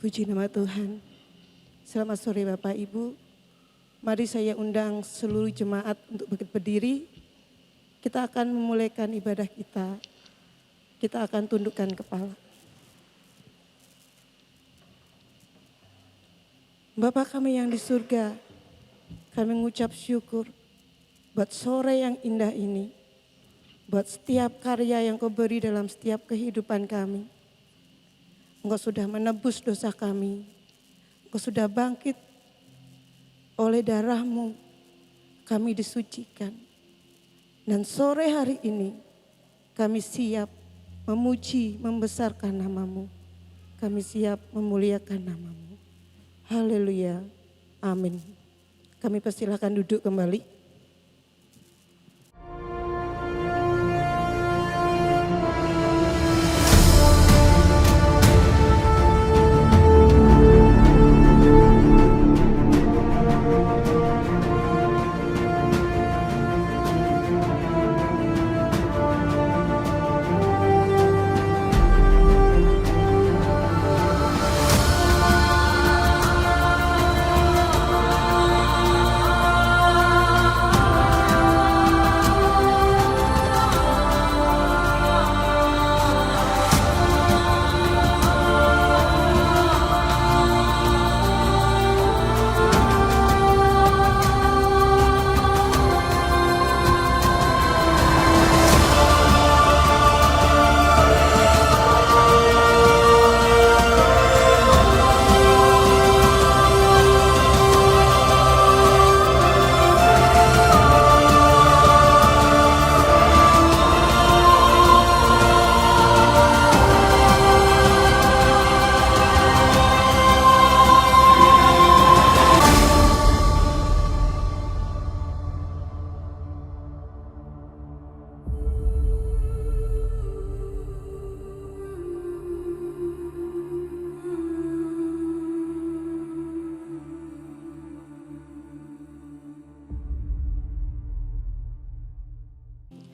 Puji nama Tuhan. Selamat sore Bapak Ibu. Mari saya undang seluruh jemaat untuk berdiri. Kita akan memulaikan ibadah kita. Kita akan tundukkan kepala. Bapa kami yang di surga, kami mengucap syukur buat sore yang indah ini. Buat setiap karya yang Kau beri dalam setiap kehidupan kami. Engkau sudah menebus dosa kami. Engkau sudah bangkit oleh darah-Mu. Kami disucikan. Dan sore hari ini kami siap memuji, membesarkan nama-Mu. Kami siap memuliakan nama-Mu. Haleluya. Amin. Kami persilakan duduk kembali.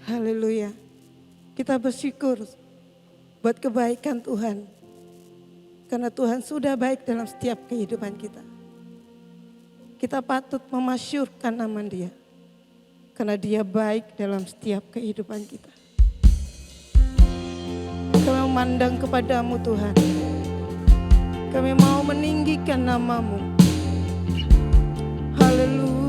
Haleluya. Kita bersyukur buat kebaikan Tuhan. Karena Tuhan sudah baik dalam setiap kehidupan kita. Kita patut memasyurkan nama Dia. Karena Dia baik dalam setiap kehidupan kita. Kami memandang kepadamu Tuhan. Kami mau meninggikan nama-Mu. Haleluya.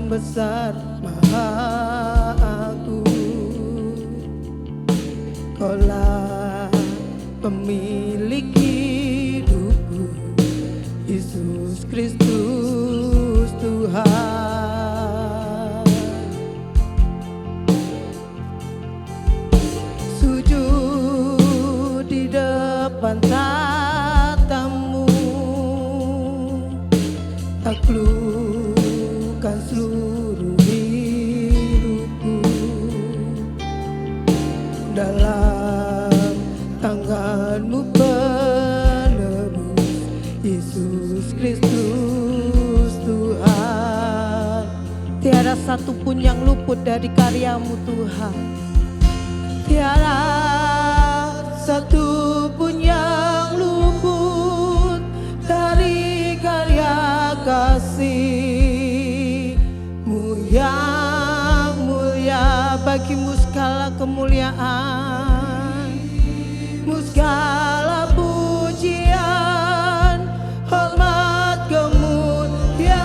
Besar Maha Agung, Kaulah pemilik hidupku, Yesus Kristus Tuhan. Sujud di depan tatamu, taklukkan seluruh hidupku dalam tangan-Mu penebus, Yesus Kristus Tuhan. Tiada satu pun yang luput dari karya-Mu Tuhan. Tiada satu pun yang luput dari karya kasih-Mu yang mulia. Bagi-Mu segala kemuliaan, Mu segala pujian, hormat kemuliaan.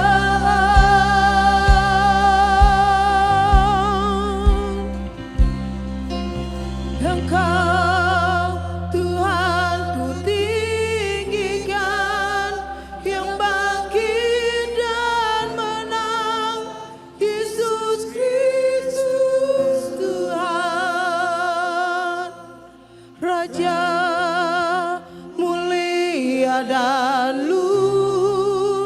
Engkau Tuhan ku tinggikan, yang bangkit dan menang, Yesus Kristus Tuhan. Raja mulia dan luhur,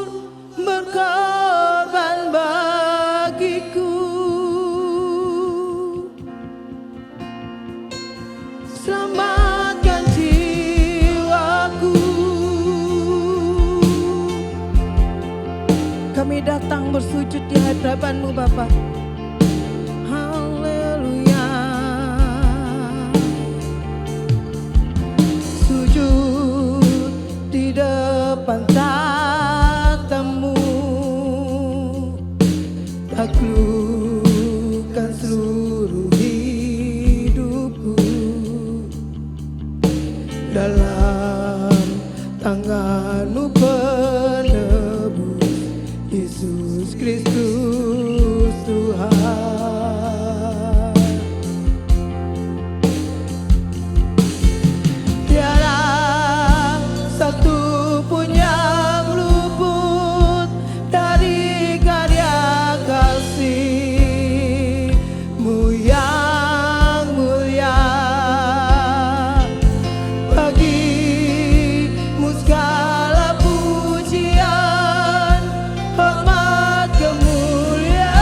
tangan-Mu penebus, Yesus Kristus Tuhan. Tiada satu pun yang luput dari karya kasih-Mu yang mulia. Bagi-Mu segala pujian, hormat, kemuliaan.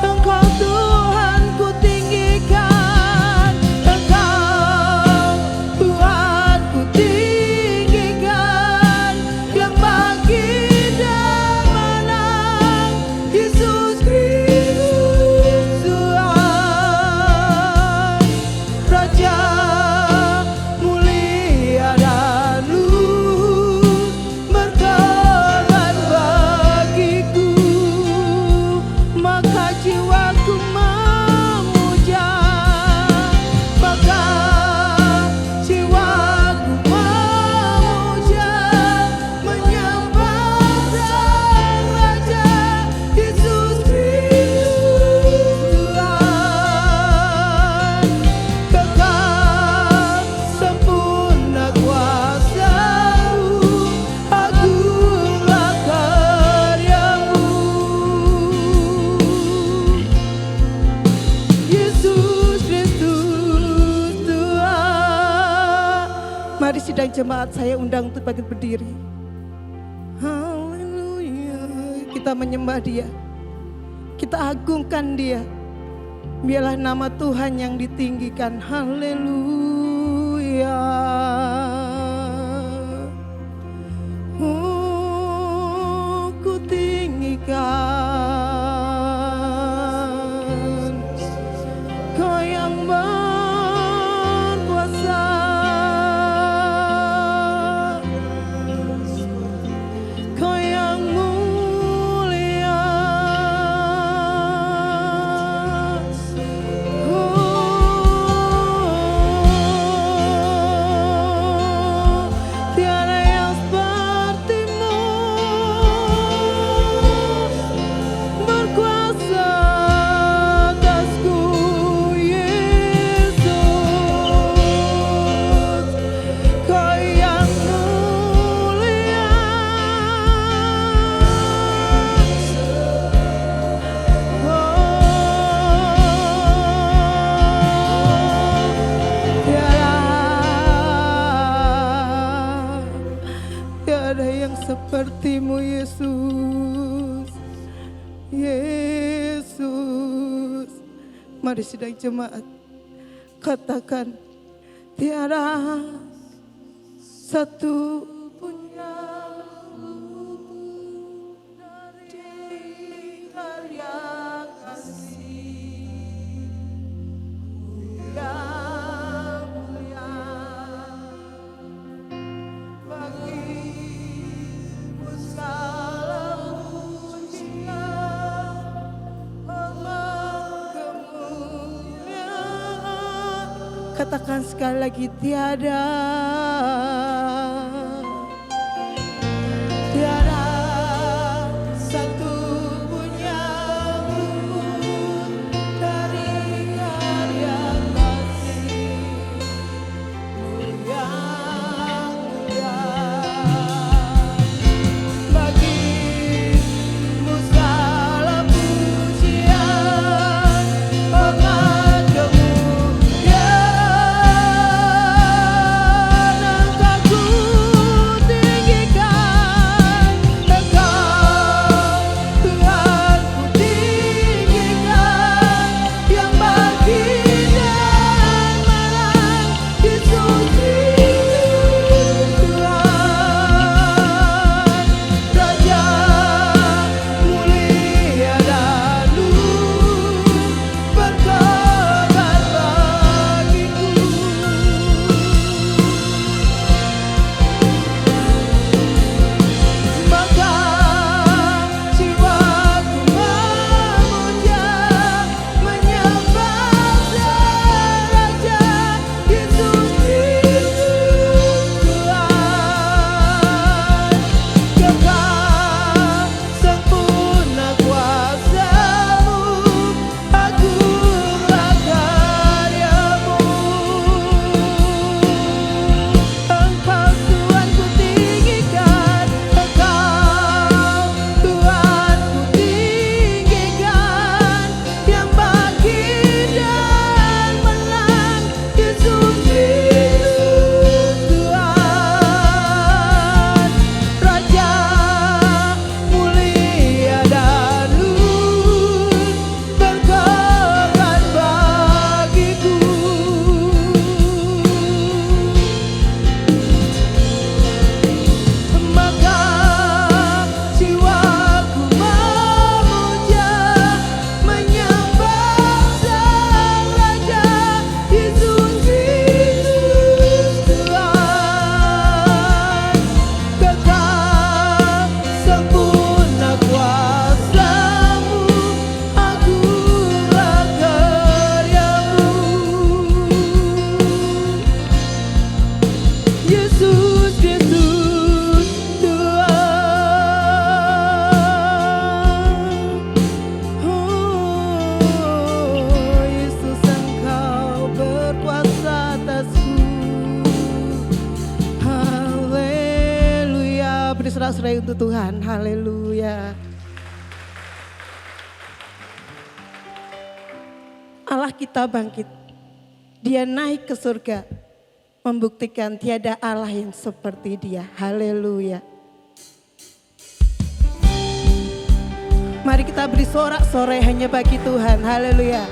Engkau Tuhan ku tinggikan, Engkau Tuhan ku tinggikan, yang bangkit dan menang, Yesus Kristus Tuhan. Raja mulia dan luhur, berkorban bagiku, maka jiwaku memuja, maka jiwaku memuja, menyembah Sang Raja, Yesus Kristus Tuhan. Kekal sempurna kuasa-Mu, agunglah karya-Mu, Yesus Kristus Tuhan. Mari sidang jemaat, saya undang untuk bangkit berdiri. Haleluya. Kita menyembah Dia, kita agungkan Dia. Biarlah nama Tuhan yang ditinggikan. Haleluya. Ku tinggikan Kau yang berkuasa, Kau yang mulia. Tiada yang seperti-Mu, berkuasa atasku, Yesus. Kau yang mulia, tiada yang seperti-Mu, Yesus. Yesus. Mari sidang jemaat, katakan, tiada satu pun yang luput dari karya kasih-Mu yang mulia. Bagi-Mu segala pujian, hormat, kemuliaan. Katakan sekali lagi, tiada satu pun yang luput dari karya kasih-Mu yang mulia. Bagi-Mu segala pujian, hormat, kemuliaan. Engkau bersorak-sorai untuk Tuhan. Haleluya. Allah kita bangkit. Dia naik ke surga. Membuktikan tiada Allah yang seperti Dia. Haleluya. Mari kita beri sorak-sorai hanya bagi Tuhan. Haleluya.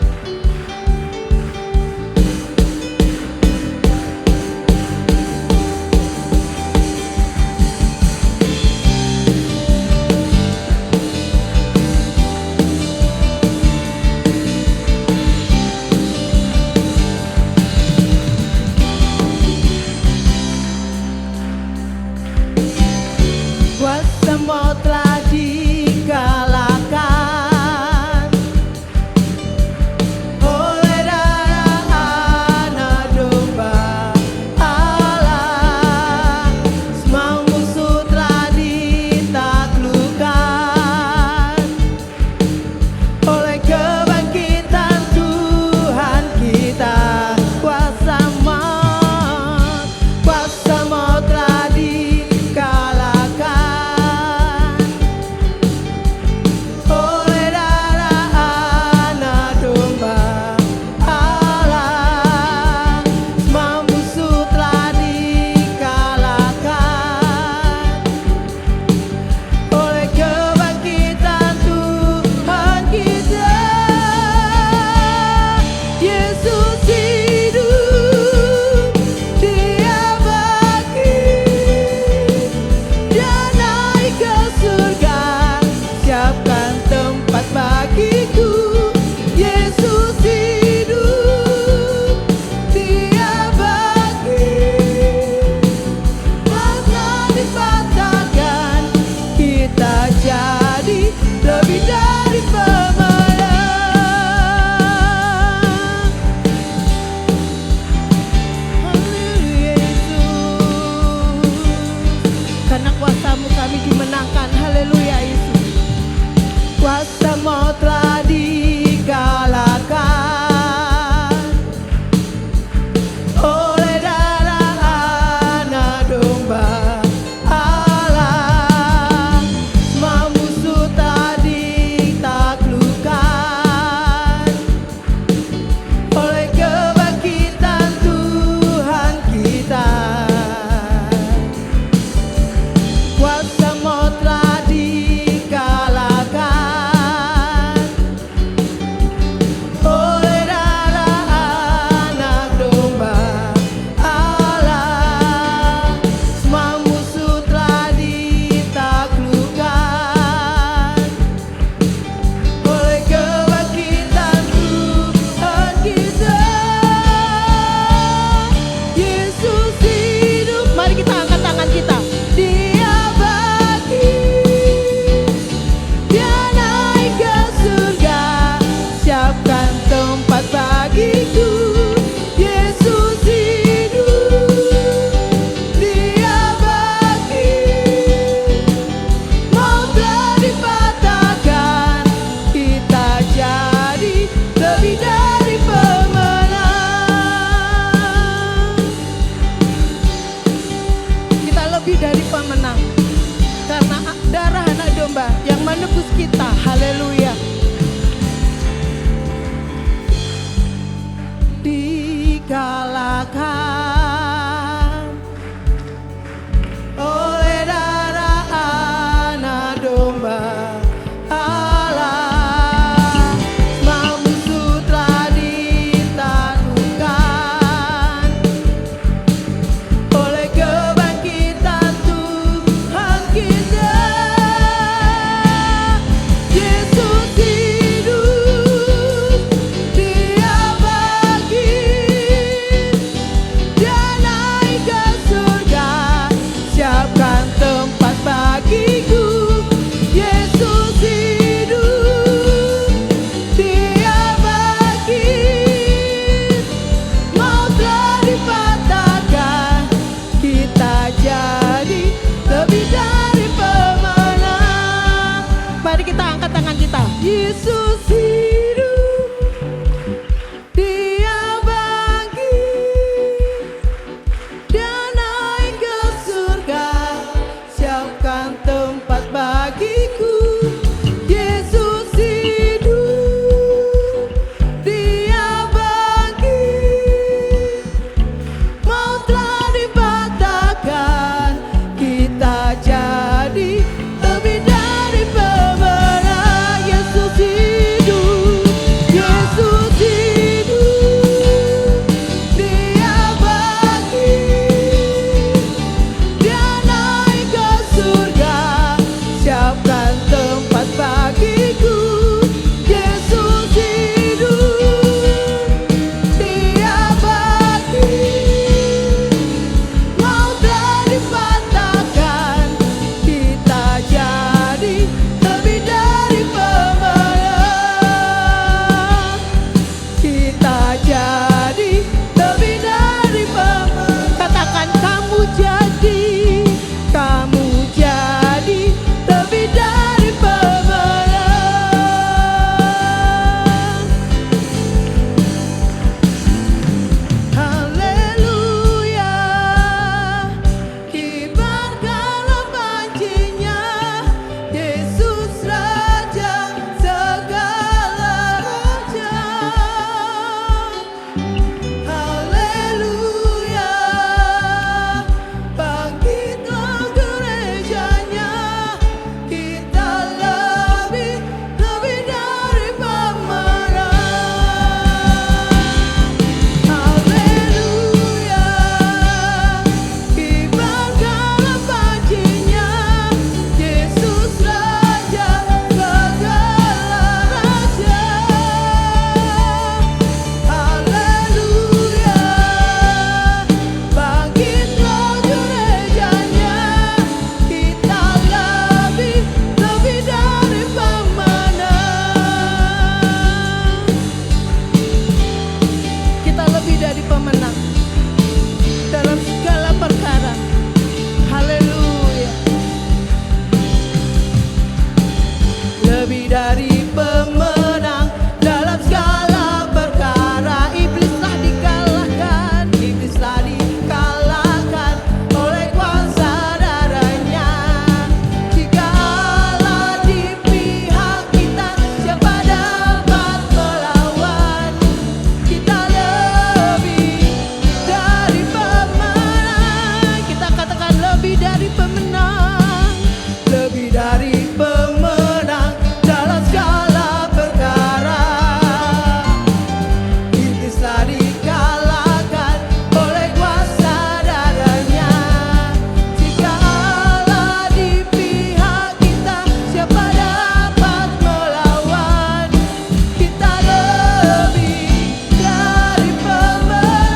Kuasa maut telah dikalahkan oleh darah anak domba Allah. Semua musuh telah ditaklukkan oleh kebangkitan Tuhan kita. Kuasa maut telah dikalahkan oleh darah anak domba Allah. Semua musuh telah dikalahkan oleh kebangkitan Tuhan kita. Yesus hidup, Dia bangkit, Dia naik ke surga, siapkan tempat bagiku. Yesus hidup, Dia bangkit, karena dipatahkan kita jadi lebih dari pemenang. Haleluya Yesus, karena kuasa-Mu kami dimenangkan. Haleluya Yesus. Kuasa maut telah dikalahkan oleh darah anak domba Allah. Semua musuh telah ditaklukkan oleh kebangkitan Tuhan kita. Kuasa maut telah dikalahkan oleh darah anak domba Allah. Semua musuh telah ditaklukkan oleh kebangkitan Tuhan kita. Yesus hidup. Mari kita angkat tangan kita. Dia bangkit, Dia naik ke surga, siapkan tempat bagiku. Yesus hidup, Dia bangkit, maut telah dipatahkan, kita jadi lebih dari pemenang. Kita lebih dari pemenang karena darah anak domba yang menebus kita. Haleluya. Dikalahkan oleh darah anak domba Allah. Semua musuh telah ditaklukkan oleh kebangkitan Tuhan kita. Yesus dalam segala perkara. Haleluya. Lebih dari pemenang dalam segala perkara. Iblislah dikalahkan, iblislah dikalahkan oleh kuasa darahnya. Jika Allah di pihak kita, siapa dapat melawan? Kita lebih dari pemenang. Kita katakan lebih dari pemenang, lebih dari pemenang dalam segala perkara. Iblislah dikalahkan oleh kuasa darahnya. Jika Allah di pihak kita, siapa dapat melawan? Kita lebih dari pemenang.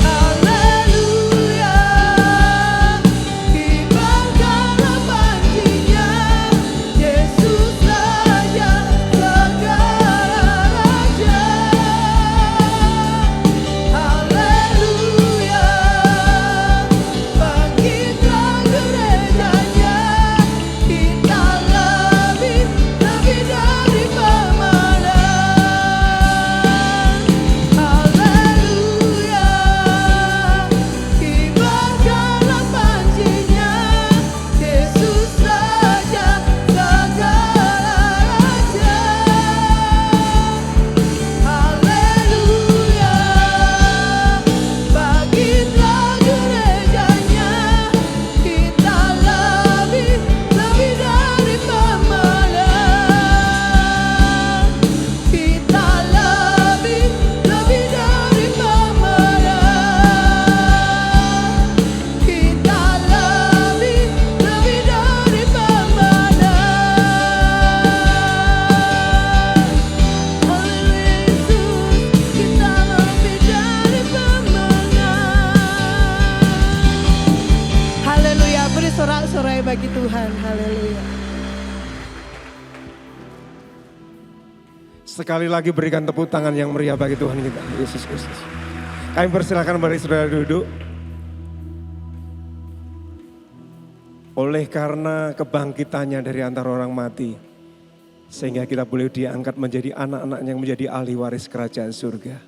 Haleluya. Kibarkanlah pancinya, Yesus Raja segala raja. Haleluya. Bangkitlah gerejanya, kita lebih dari pemenang. Haleluya. Kibarkanlah pancinya, Yesus Raja segala raja. Haleluya. Bangkitlah gerejanya, kita lebih dari pemenang. Kita lebih dari pemenang. Kita lebih dari pemenang. Haleluya Yesus, kita lebih dari pemenang. Haleluya, beri sorak-sorai bagi Tuhan. Haleluya. Sekali lagi berikan tepuk tangan yang meriah bagi Tuhan kita, Yesus Kristus. Kami persilakan mari saudara duduk. Oleh karena kebangkitannya dari antara orang mati, sehingga kita boleh diangkat menjadi anak-anak yang menjadi ahli waris kerajaan surga.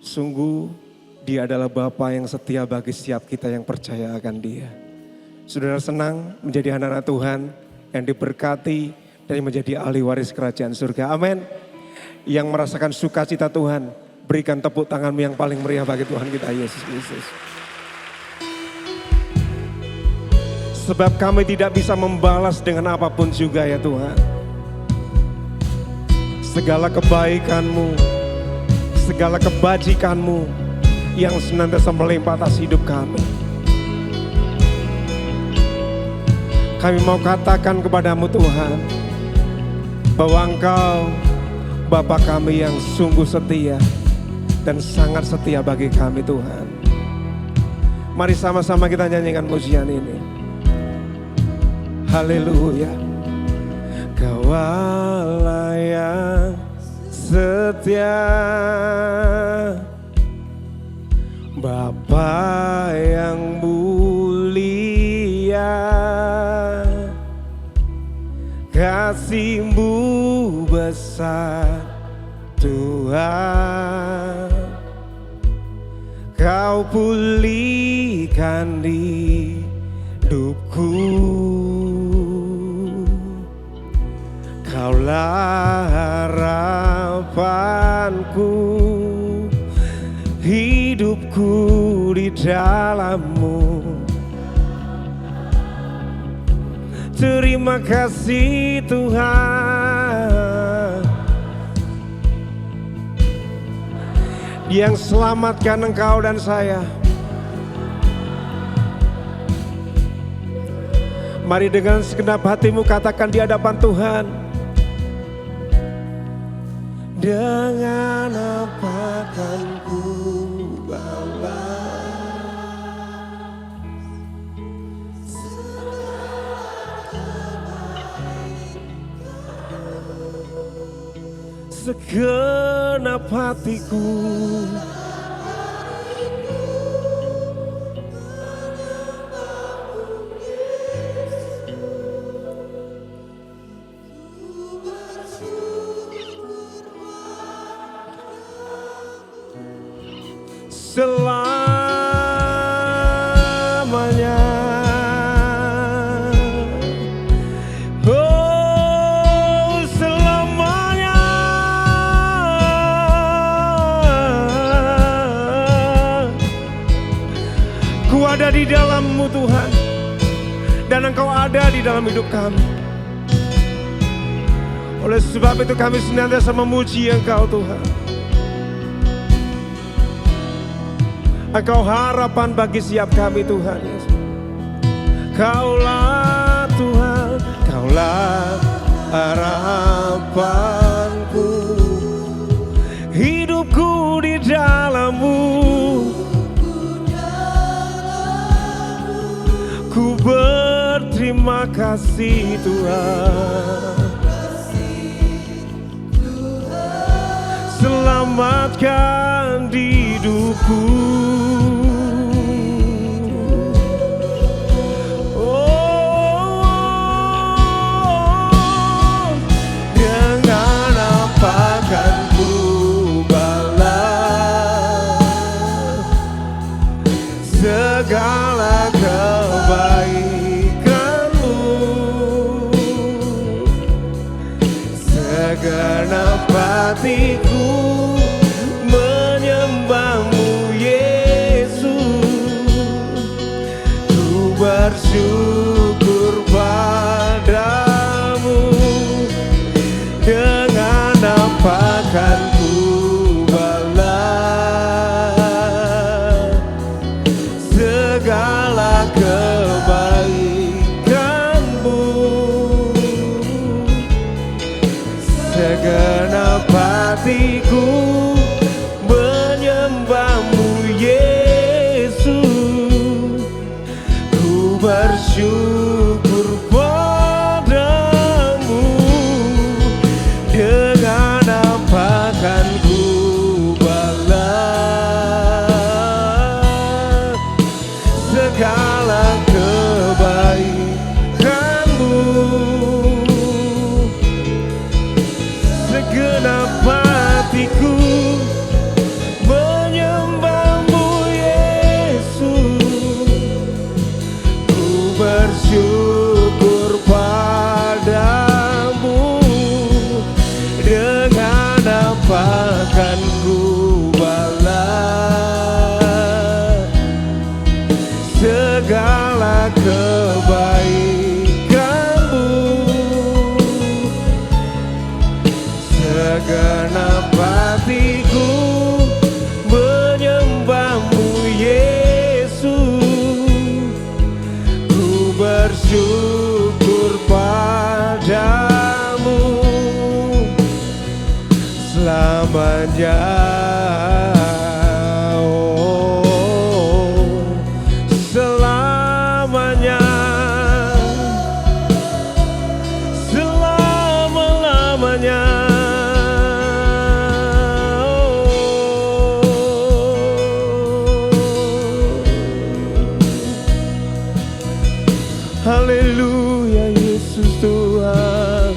Sungguh Dia adalah Bapa yang setia bagi setiap kita yang percaya akan Dia. Saudara senang menjadi anak-anak Tuhan yang diberkati dan menjadi ahli waris kerajaan surga. Amin. Yang merasakan sukacita Tuhan, berikan tepuk tanganmu yang paling meriah bagi Tuhan kita Yesus Kristus. Sebab kami tidak bisa membalas dengan apapun juga ya Tuhan. Segala kebaikan-Mu, segala kebajikan-Mu yang senantiasa melimpah atas hidup kami. Kami mau katakan kepadamu Tuhan, bahwa Engkau Bapa kami yang sungguh setia dan sangat setia bagi kami Tuhan. Mari sama-sama kita nyanyikan pujian ini. Haleluya. Kau Allah yang setia, Bapa yang mulia, kasih-Mu besar Tuhan. Kau pulihkan hidupku, Kaulah harapanku, hidupku di dalam-Mu. Terima kasih Tuhan yang selamatkan Engkau dan saya. Mari dengan segenap hatimu katakan di hadapan Tuhan. Dengan apa kan ku balas segenap hatiku selamanya. Oh, selamanya. Ku ada di dalam-Mu Tuhan, dan Engkau ada di dalam hidup kami. Oleh sebab itu kami senantiasa memuji Engkau Tuhan. Engkau harapan bagi setiap kami Tuhan Yesus. Kaulah Tuhan, Kaulah harapanku. Hidupku di dalam-Mu. Ku berterima kasih Tuhan. Selamatkan hidupku. Oh, dengan apa kan ku balas segala kebaikan-Mu. Segenap hatiku menyembah-Mu Yesus. Ku bersyukur padamu. Dengan apa kan ku balas segala kebaikan-Mu. Segenap hatiku menyembah-Mu Yesus. Ku bersyukur padamu. Dengan apa kan ku balas segala kebaikan-Mu. Segenap hatiku menyembah-Mu Yesus. Ku bersyukur padamu. Dengan apa kan ku balas segala kebaikan-Mu. Segenap hatiku menyembah-Mu Yesus. Ku bersyukur padamu selamanya. Oh, selamanya. Selama-lamanya. Haleluya Yesus Tuhan.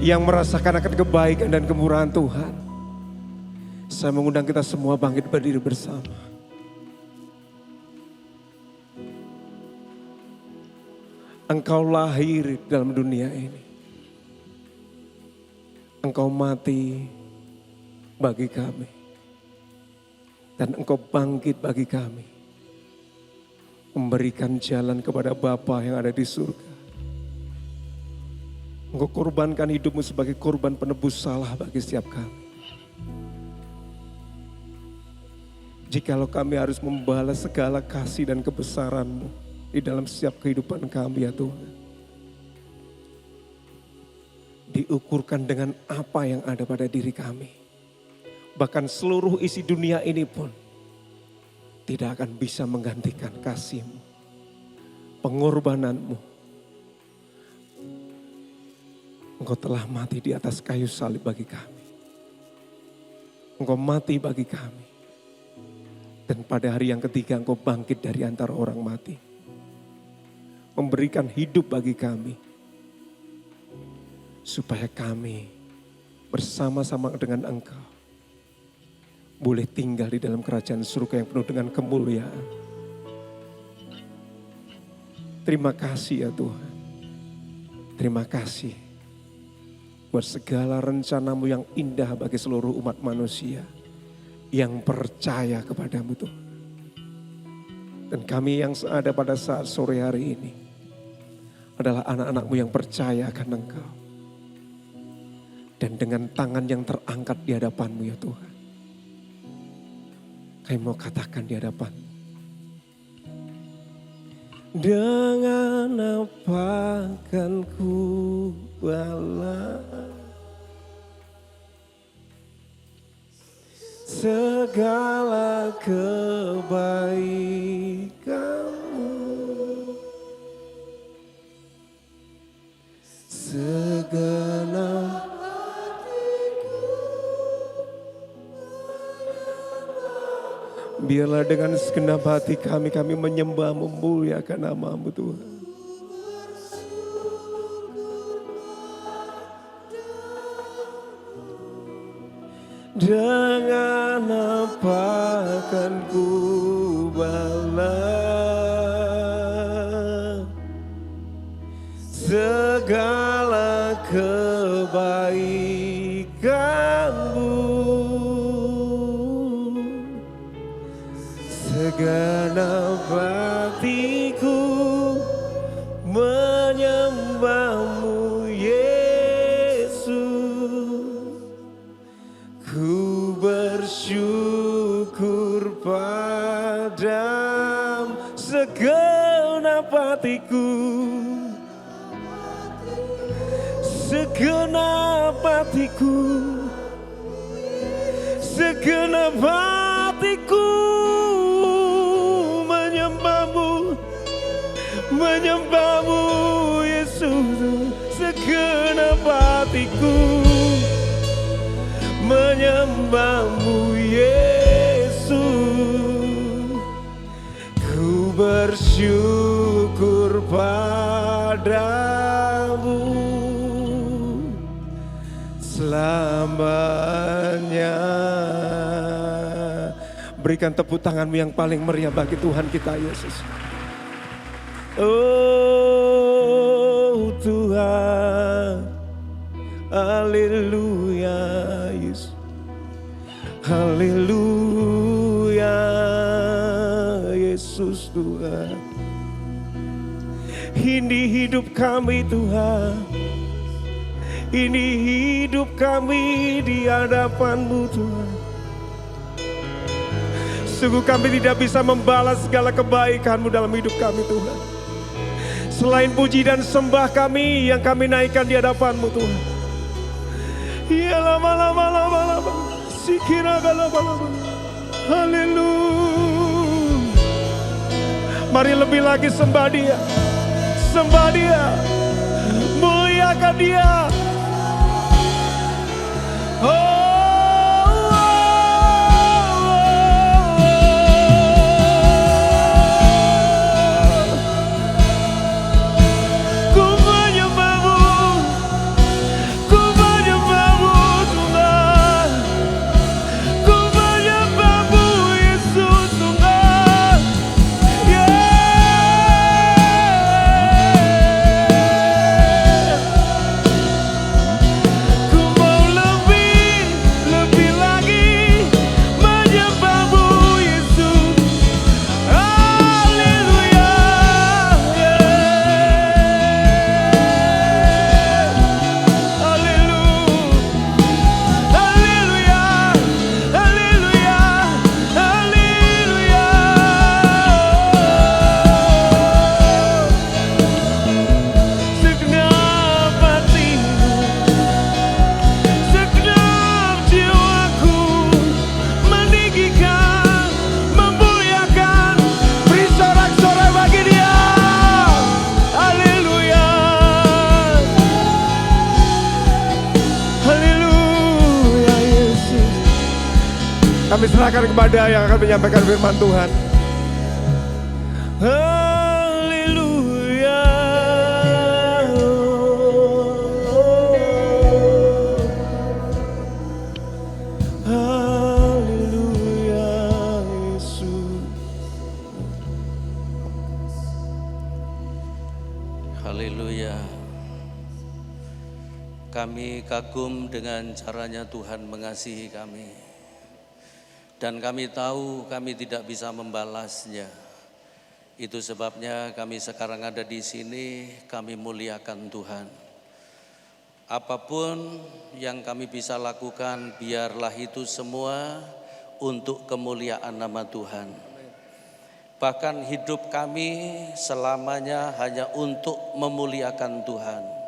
Yang merasakan akan kebaikan dan kemurahan Tuhan, saya mengundang kita semua bangkit berdiri bersama. Engkau lahir dalam dunia ini. Engkau mati bagi kami. Dan Engkau bangkit bagi kami. Memberikan jalan kepada Bapa yang ada di surga. Engkau korbankan hidupmu sebagai korban penebus salah bagi setiap kami. Jikalau kami harus membalas segala kasih dan kebesaran-Mu di dalam setiap kehidupan kami ya Tuhan. Diukurkan dengan apa yang ada pada diri kami. Bahkan seluruh isi dunia ini pun tidak akan bisa menggantikan kasih-Mu, pengorbanan-Mu. Engkau telah mati di atas kayu salib bagi kami. Engkau mati bagi kami. Dan pada hari yang ketiga Engkau bangkit dari antara orang mati. Memberikan hidup bagi kami. Supaya kami bersama-sama dengan Engkau boleh tinggal di dalam kerajaan surga yang penuh dengan kemuliaan. Terima kasih ya Tuhan. Terima kasih buat segala rencanamu yang indah bagi seluruh umat manusia yang percaya kepadamu Tuhan. Dan kami yang ada pada saat sore hari ini adalah anak-anakmu yang percaya akan Engkau. Dan dengan tangan yang terangkat di hadapanmu ya Tuhan, kami mau katakan di hadapanmu, dengan apa kan ku balas segala kebaikanmu, segenap biarlah dengan segenap hati kami menyembah memuliakan nama-Mu Tuhan. Dengan apa akan ku balas segala kebaikanmu, segenap hatiku menyembah-Mu Yesus. Ku bersyukur padamu segenap hatiku, segenap hatiku, segenap hatiku menyembah-Mu, menyembah-Mu Yesus. Segenap hatiku menyembah-Mu Yesus. Ku bersyukur padamu selamanya. Berikan tepuk tanganmu yang paling meriah bagi Tuhan kita Yesus. Oh Tuhan, haleluya Yesus, haleluya Yesus Tuhan. Ini hidup kami Tuhan, ini hidup kami di hadapan-Mu Tuhan. Sungguh kami tidak bisa membalas segala kebaikan-Mu dalam hidup kami Tuhan. Selain puji dan sembah kami yang kami naikkan di hadapan-Mu Tuhan. Ya lama-lama sikira lama-lama. Haleluya. Mari lebih lagi sembah Dia. Sembah Dia. Muliakan Dia. Kami serahkan kepada yang akan menyampaikan firman Tuhan. Haleluya. Haleluya. Kami kagum dengan caranya Tuhan mengasihi kami. Dan kami tahu kami tidak bisa membalasnya. Itu sebabnya kami sekarang ada di sini, kami muliakan Tuhan. Apapun yang kami bisa lakukan, biarlah itu semua untuk kemuliaan nama Tuhan. Bahkan hidup kami selamanya hanya untuk memuliakan Tuhan.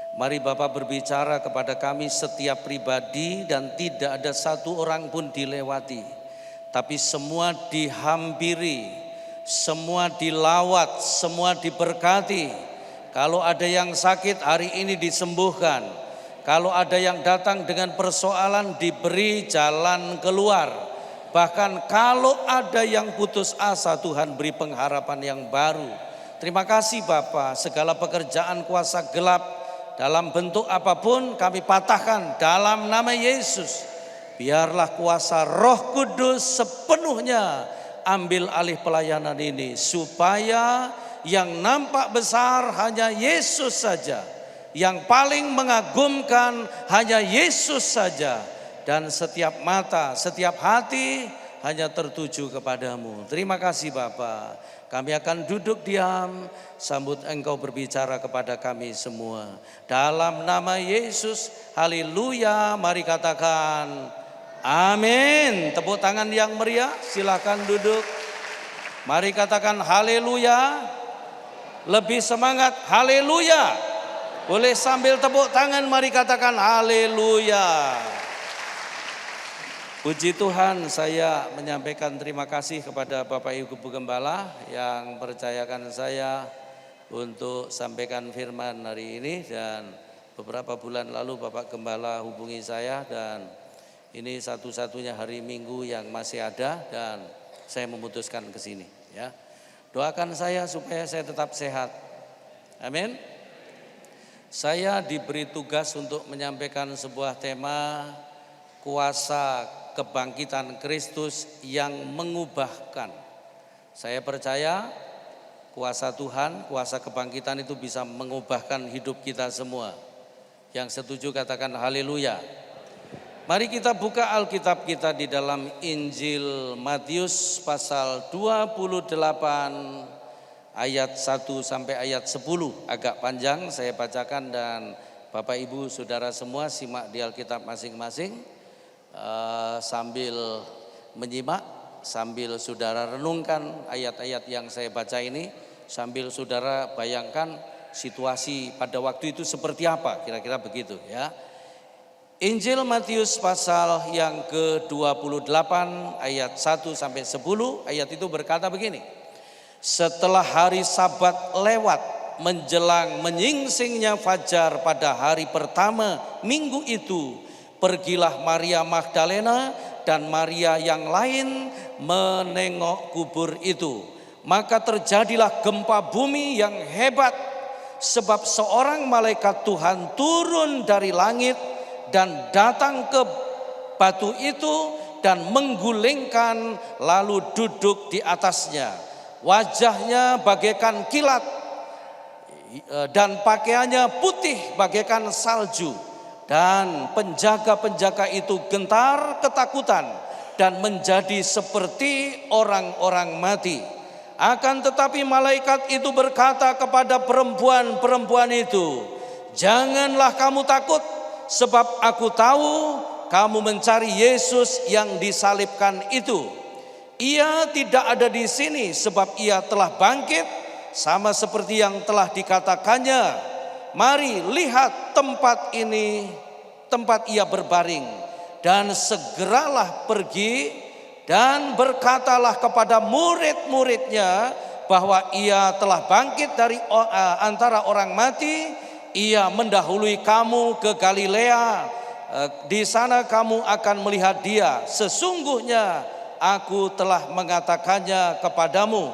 Mari Bapak berbicara kepada kami setiap pribadi dan tidak ada satu orang pun dilewati. Tapi semua dihampiri, semua dilawat, semua diberkati. Kalau ada yang sakit hari ini disembuhkan. Kalau ada yang datang dengan persoalan diberi jalan keluar. Bahkan kalau ada yang putus asa, Tuhan beri pengharapan yang baru. Terima kasih Bapak, segala pekerjaan kuasa gelap dalam bentuk apapun kami patahkan dalam nama Yesus. Biarlah kuasa Roh Kudus sepenuhnya ambil alih pelayanan ini. Supaya yang nampak besar hanya Yesus saja. Yang paling mengagumkan hanya Yesus saja. Dan setiap mata, setiap hati hanya tertuju kepadamu. Terima kasih Bapak. Kami akan duduk diam, sambut Engkau berbicara kepada kami semua. Dalam nama Yesus, haleluya, mari katakan amin. Tepuk tangan yang meriah, silakan duduk. Mari katakan haleluya, lebih semangat haleluya. Boleh sambil tepuk tangan, mari katakan haleluya. Puji Tuhan, saya menyampaikan terima kasih kepada Bapak Ibu Gembala yang percayakan saya untuk sampaikan firman hari ini. Dan beberapa bulan lalu Bapak Gembala hubungi saya dan ini satu-satunya hari Minggu yang masih ada dan saya memutuskan ke sini. Ya, doakan saya supaya saya tetap sehat. Amin. Saya diberi tugas untuk menyampaikan sebuah tema kuasa kebangkitan Kristus yang mengubahkan. Saya percaya kuasa Tuhan, kuasa kebangkitan itu bisa mengubahkan hidup kita semua. Yang setuju katakan haleluya. Mari kita buka Alkitab kita di dalam Injil Matius pasal 28 ayat 1 sampai ayat 10. Agak panjang saya bacakan dan Bapak Ibu Saudara semua simak di Alkitab masing-masing. Sambil menyimak, sambil saudara renungkan ayat-ayat yang saya baca ini, sambil saudara bayangkan situasi pada waktu itu seperti apa, kira-kira begitu ya. Injil Matius pasal yang ke-28 ayat 1 sampai 10, ayat itu berkata begini. Setelah hari Sabat lewat menjelang menyingsingnya fajar pada hari pertama minggu itu, pergilah Maria Magdalena dan Maria yang lain menengok kubur itu. Maka terjadilah gempa bumi yang hebat, sebab seorang malaikat Tuhan turun dari langit dan datang ke batu itu dan menggulingkan lalu duduk di atasnya. Wajahnya bagaikan kilat dan pakaiannya putih bagaikan salju. Dan penjaga-penjaga itu gentar ketakutan dan menjadi seperti orang-orang mati. Akan tetapi malaikat itu berkata kepada perempuan-perempuan itu, janganlah kamu takut, sebab aku tahu kamu mencari Yesus yang disalibkan itu. Ia tidak ada di sini sebab ia telah bangkit, sama seperti yang telah dikatakannya. Mari lihat tempat ini, tempat ia berbaring. Dan segeralah pergi dan berkatalah kepada murid-muridnya bahwa ia telah bangkit dari antara orang mati. Ia mendahului kamu ke Galilea. Di sana kamu akan melihat dia. Sesungguhnya aku telah mengatakannya kepadamu.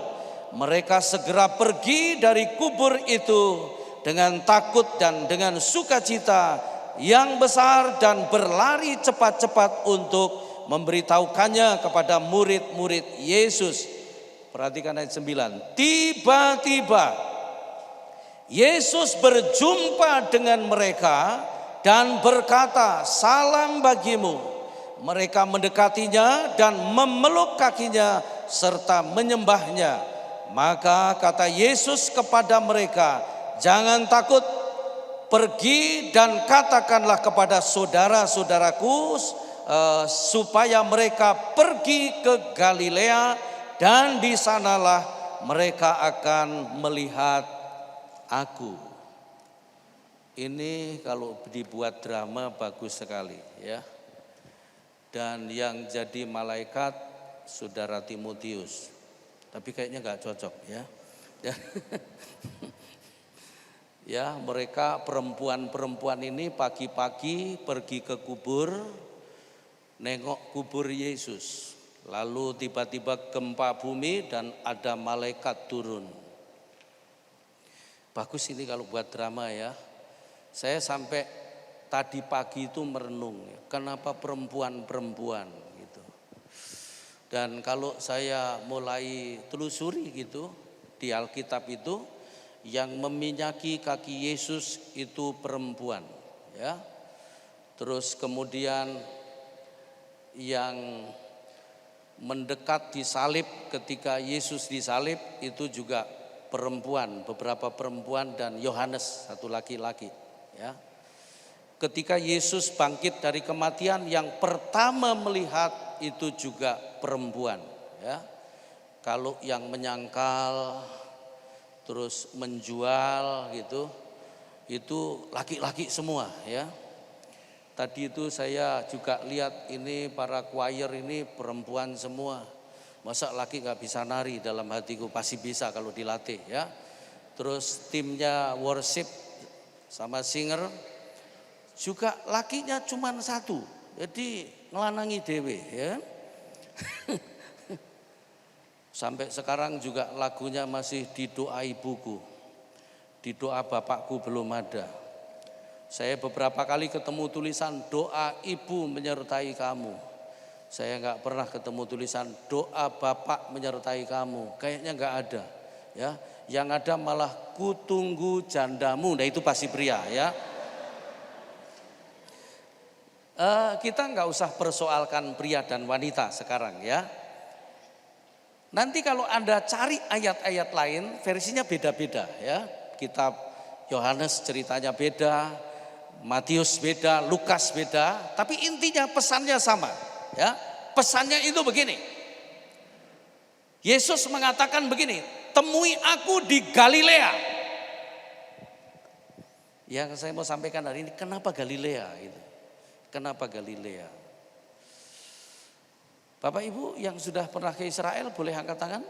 Mereka segera pergi dari kubur itu dengan takut dan dengan sukacita yang besar dan berlari cepat-cepat untuk memberitahukannya kepada murid-murid Yesus. Perhatikan ayat 9. Tiba-tiba Yesus berjumpa dengan mereka dan berkata, "Salam bagimu." Mereka mendekatinya dan memeluk kakinya serta menyembahnya. Maka kata Yesus kepada mereka, "Jangan takut, pergi dan katakanlah kepada saudara-saudaraku supaya mereka pergi ke Galilea, dan di sanalah mereka akan melihat aku." Ini kalau dibuat drama bagus sekali ya. Dan yang jadi malaikat saudara Timotius. Tapi kayaknya nggak cocok ya. Ya, mereka perempuan-perempuan ini pagi-pagi pergi ke kubur, nengok kubur Yesus. Lalu tiba-tiba gempa bumi dan ada malaikat turun. Bagus ini kalau buat drama ya. Saya sampai tadi pagi itu merenung, kenapa perempuan-perempuan gitu. Dan kalau saya mulai telusuri gitu di Alkitab itu, yang meminyaki kaki Yesus itu perempuan ya. Terus kemudian yang mendekat disalib ketika Yesus disalib itu juga perempuan, beberapa perempuan dan Yohanes satu laki-laki ya. Ketika Yesus bangkit dari kematian, yang pertama melihat itu juga perempuan ya. Kalau yang menyangkal terus menjual gitu, itu laki-laki semua ya. Tadi itu saya juga lihat ini para choir ini perempuan semua. Masa laki gak bisa nari, dalam hatiku pasti bisa kalau dilatih ya. Terus timnya worship sama singer juga lakinya cuma satu. Jadi ngelanangi dewe ya. Sampai sekarang juga lagunya masih di doa ibuku, di doa bapakku belum ada. Saya beberapa kali ketemu tulisan doa ibu menyertai kamu. Saya nggak pernah ketemu tulisan doa bapak menyertai kamu. Kayaknya nggak ada. Ya, yang ada malah kutunggu jandamu. Nah itu pasti pria ya. Kita nggak usah persoalkan pria dan wanita sekarang ya. Nanti kalau Anda cari ayat-ayat lain, versinya beda-beda ya. Kitab Yohanes ceritanya beda, Matius beda, Lukas beda, tapi intinya pesannya sama ya. Pesannya itu begini. Yesus mengatakan begini, "Temui aku di Galilea." Yang saya mau sampaikan hari ini, kenapa Galilea gitu? Kenapa Galilea? Bapak Ibu yang sudah pernah ke Israel boleh angkat tangan?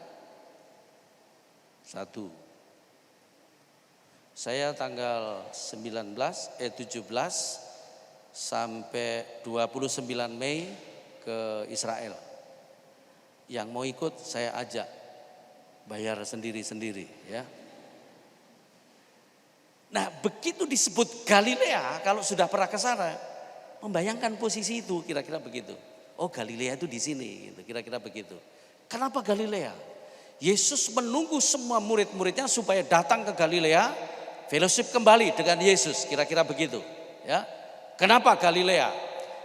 1. Saya tanggal 17 sampai 29 Mei ke Israel. Yang mau ikut saya ajak, bayar sendiri-sendiri ya. Nah begitu disebut Galilea, kalau sudah pernah ke sana, membayangkan posisi itu kira-kira begitu. Oh Galilea itu di sini, gitu, kira-kira begitu. Kenapa Galilea? Yesus menunggu semua murid-muridnya supaya datang ke Galilea, fellowship kembali dengan Yesus, kira-kira begitu. Ya, kenapa Galilea?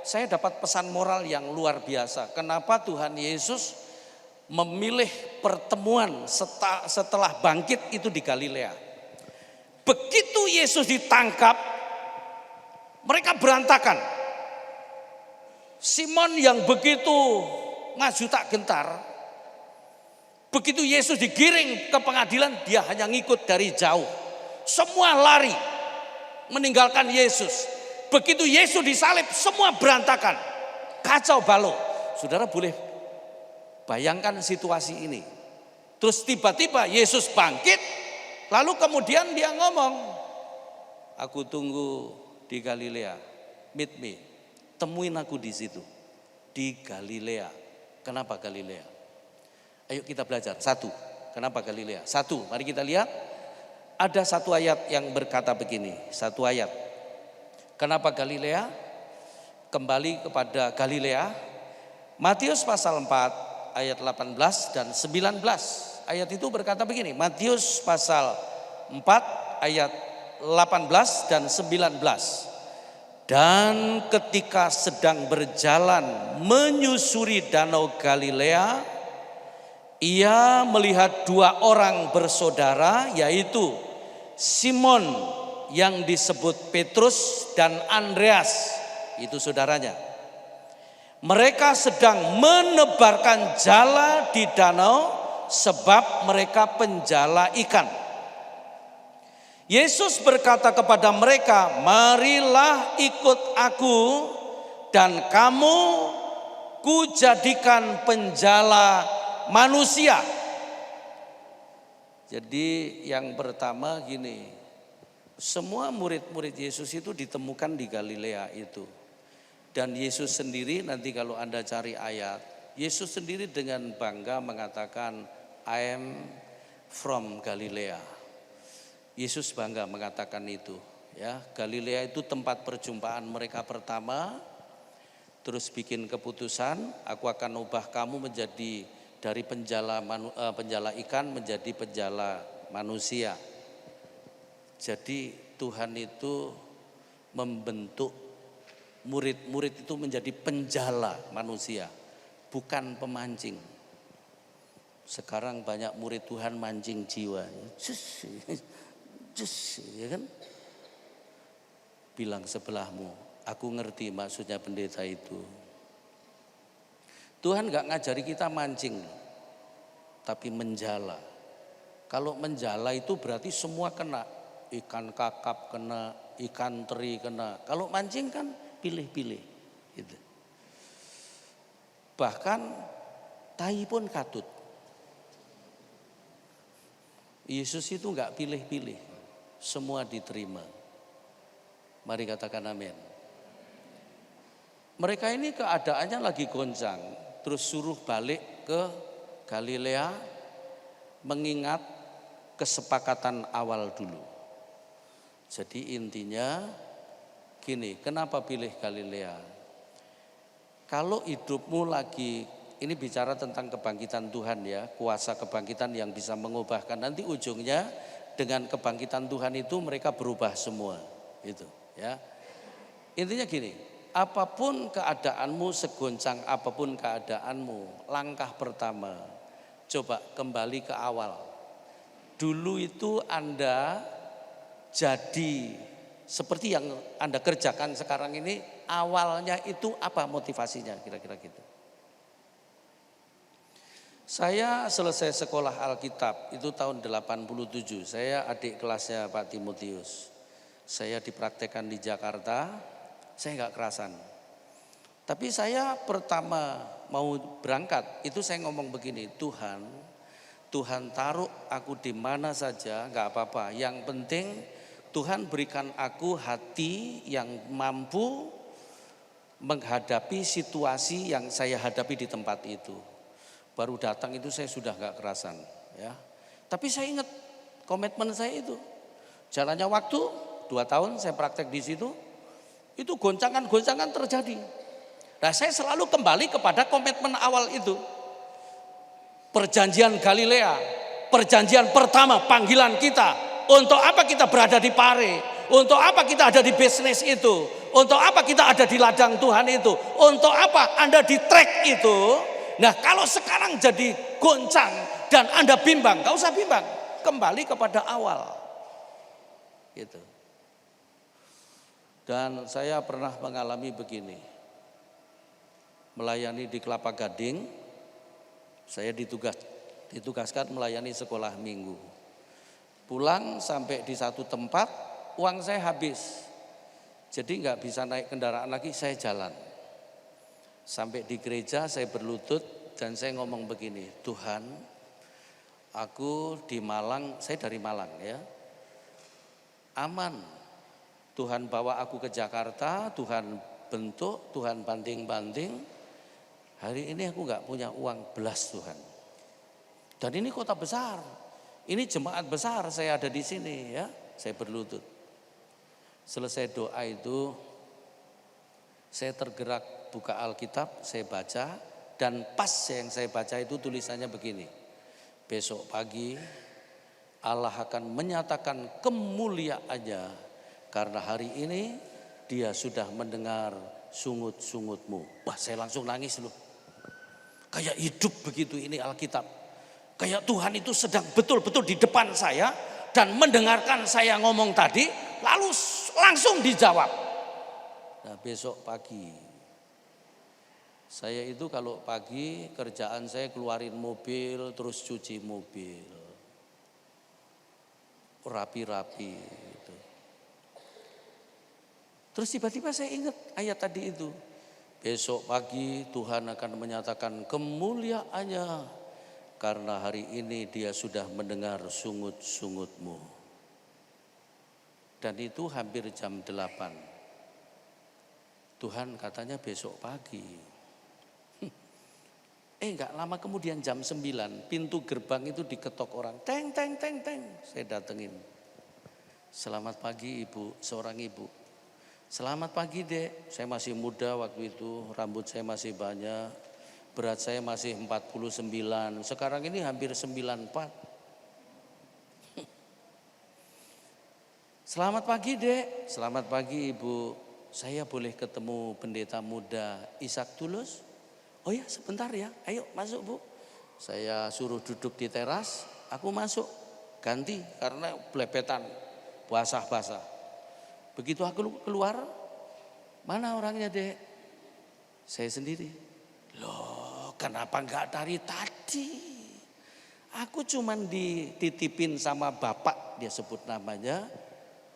Saya dapat pesan moral yang luar biasa. Kenapa Tuhan Yesus memilih pertemuan setelah bangkit itu di Galilea? Begitu Yesus ditangkap, mereka berantakan. Simon yang begitu maju tak gentar, begitu Yesus digiring ke pengadilan, dia hanya ngikut dari jauh. Semua lari meninggalkan Yesus. Begitu Yesus disalib, semua berantakan, kacau balau. Saudara boleh bayangkan situasi ini. Terus tiba-tiba Yesus bangkit, lalu kemudian dia ngomong, "Aku tunggu di Galilea, meet me." Temuin aku di situ, di Galilea. Kenapa Galilea? Ayo kita belajar. 1, kenapa Galilea? 1, mari kita lihat. Ada satu ayat yang berkata begini, satu ayat. Kenapa Galilea? Kembali kepada Galilea. Matius pasal 4 ayat 18 dan 19. Ayat itu berkata begini, Matius pasal 4 ayat 18 dan 19. Dan ketika sedang berjalan menyusuri danau Galilea, ia melihat dua orang bersaudara, yaitu Simon yang disebut Petrus dan Andreas, itu saudaranya. Mereka sedang menebarkan jala di danau sebab mereka penjala ikan. Yesus berkata kepada mereka, "Marilah ikut aku dan kamu kujadikan penjala manusia." Jadi yang pertama gini, semua murid-murid Yesus itu ditemukan di Galilea itu. Dan Yesus sendiri, nanti kalau Anda cari ayat, Yesus sendiri dengan bangga mengatakan, "I am from Galilea." Yesus bangga mengatakan itu, ya. Galilea itu tempat perjumpaan mereka pertama. Terus bikin keputusan, aku akan ubah kamu menjadi dari penjala ikan menjadi penjala manusia. Jadi Tuhan itu membentuk murid-murid itu menjadi penjala manusia, bukan pemancing. Sekarang banyak murid Tuhan mancing jiwa. Ya kan? Bilang sebelahmu, aku ngerti maksudnya pendeta itu. Tuhan gak ngajari kita mancing, tapi menjala. Kalau menjala itu berarti semua kena. Ikan kakap kena, ikan teri kena. Kalau mancing kan pilih-pilih. Gitu. Bahkan tai pun katut. Yesus itu gak pilih-pilih. Semua diterima. Mari katakan amin. Mereka ini keadaannya lagi goncang, terus suruh balik ke Galilea mengingat kesepakatan awal dulu. Jadi intinya gini, kenapa pilih Galilea? Kalau hidupmu lagi, ini bicara tentang kebangkitan Tuhan ya, kuasa kebangkitan yang bisa mengubahkan, nanti ujungnya dengan kebangkitan Tuhan itu mereka berubah semua, itu ya. Intinya gini, apapun keadaanmu, segoncang apapun keadaanmu, langkah pertama, coba kembali ke awal. Dulu itu Anda jadi seperti yang Anda kerjakan sekarang ini, awalnya itu apa motivasinya kira-kira gitu. Saya selesai sekolah Alkitab itu tahun 87. Saya adik kelasnya Pak Timotius. Saya dipraktekkan di Jakarta, saya nggak kerasan. Tapi saya pertama mau berangkat, itu saya ngomong begini, Tuhan taruh aku di mana saja, nggak apa-apa. Yang penting Tuhan berikan aku hati yang mampu menghadapi situasi yang saya hadapi di tempat itu. Baru datang itu saya sudah gak kerasan ya. Tapi saya ingat komitmen saya itu. Jalannya waktu 2 tahun saya praktek di situ. Itu goncangan-goncangan terjadi. Nah, saya selalu kembali kepada komitmen awal itu. Perjanjian Galilea, perjanjian pertama panggilan kita. Untuk apa kita berada di Pare? Untuk apa kita ada di bisnis itu? Untuk apa kita ada di ladang Tuhan itu? Untuk apa Anda di trek itu? Nah, kalau sekarang jadi goncang dan Anda bimbang, gak usah bimbang, kembali kepada awal. Gitu. Dan saya pernah mengalami begini, melayani di Kelapa Gading, saya ditugaskan melayani sekolah minggu. Pulang sampai di satu tempat, uang saya habis, jadi gak bisa naik kendaraan lagi, saya jalan. Sampai di gereja saya berlutut dan saya ngomong begini, Tuhan, aku di Malang, saya dari Malang ya, aman. Tuhan bawa aku ke Jakarta, Tuhan bentuk, Tuhan banting-banting. Hari ini aku gak punya uang belas Tuhan. Dan ini kota besar, ini jemaat besar, saya ada di sini ya, saya berlutut. Selesai doa itu, saya tergerak buka Alkitab, saya baca, dan pas yang saya baca itu tulisannya begini, besok pagi Allah akan menyatakan kemuliaannya karena hari ini dia sudah mendengar sungut-sungutmu. Wah, saya langsung nangis loh. Kayak hidup begitu ini Alkitab. Kayak Tuhan itu sedang betul-betul di depan saya dan mendengarkan saya ngomong tadi, lalu langsung dijawab. Nah, besok pagi saya itu kalau pagi kerjaan saya keluarin mobil terus cuci mobil. Rapi-rapi gitu. Terus tiba-tiba saya ingat ayat tadi itu. Besok pagi Tuhan akan menyatakan kemuliaannya karena hari ini dia sudah mendengar sungut-sungutmu. Dan itu hampir jam 8. Tuhan katanya besok pagi. Enggak lama kemudian jam 9 pintu gerbang itu diketok orang. Teng, teng, teng, teng. Saya datengin. Selamat pagi ibu, seorang ibu. Selamat pagi dek, saya masih muda waktu itu, rambut saya masih banyak, berat saya masih 49, sekarang ini hampir 94. Selamat pagi dek, selamat pagi ibu, saya boleh ketemu pendeta muda Ishak Tulus? Oh ya sebentar ya, ayo masuk bu. Saya suruh duduk di teras, aku masuk, ganti karena belepetan, basah-basah. Begitu aku keluar, mana orangnya dek? Saya sendiri. Loh kenapa enggak dari tadi? Aku cuman dititipin sama bapak, dia sebut namanya,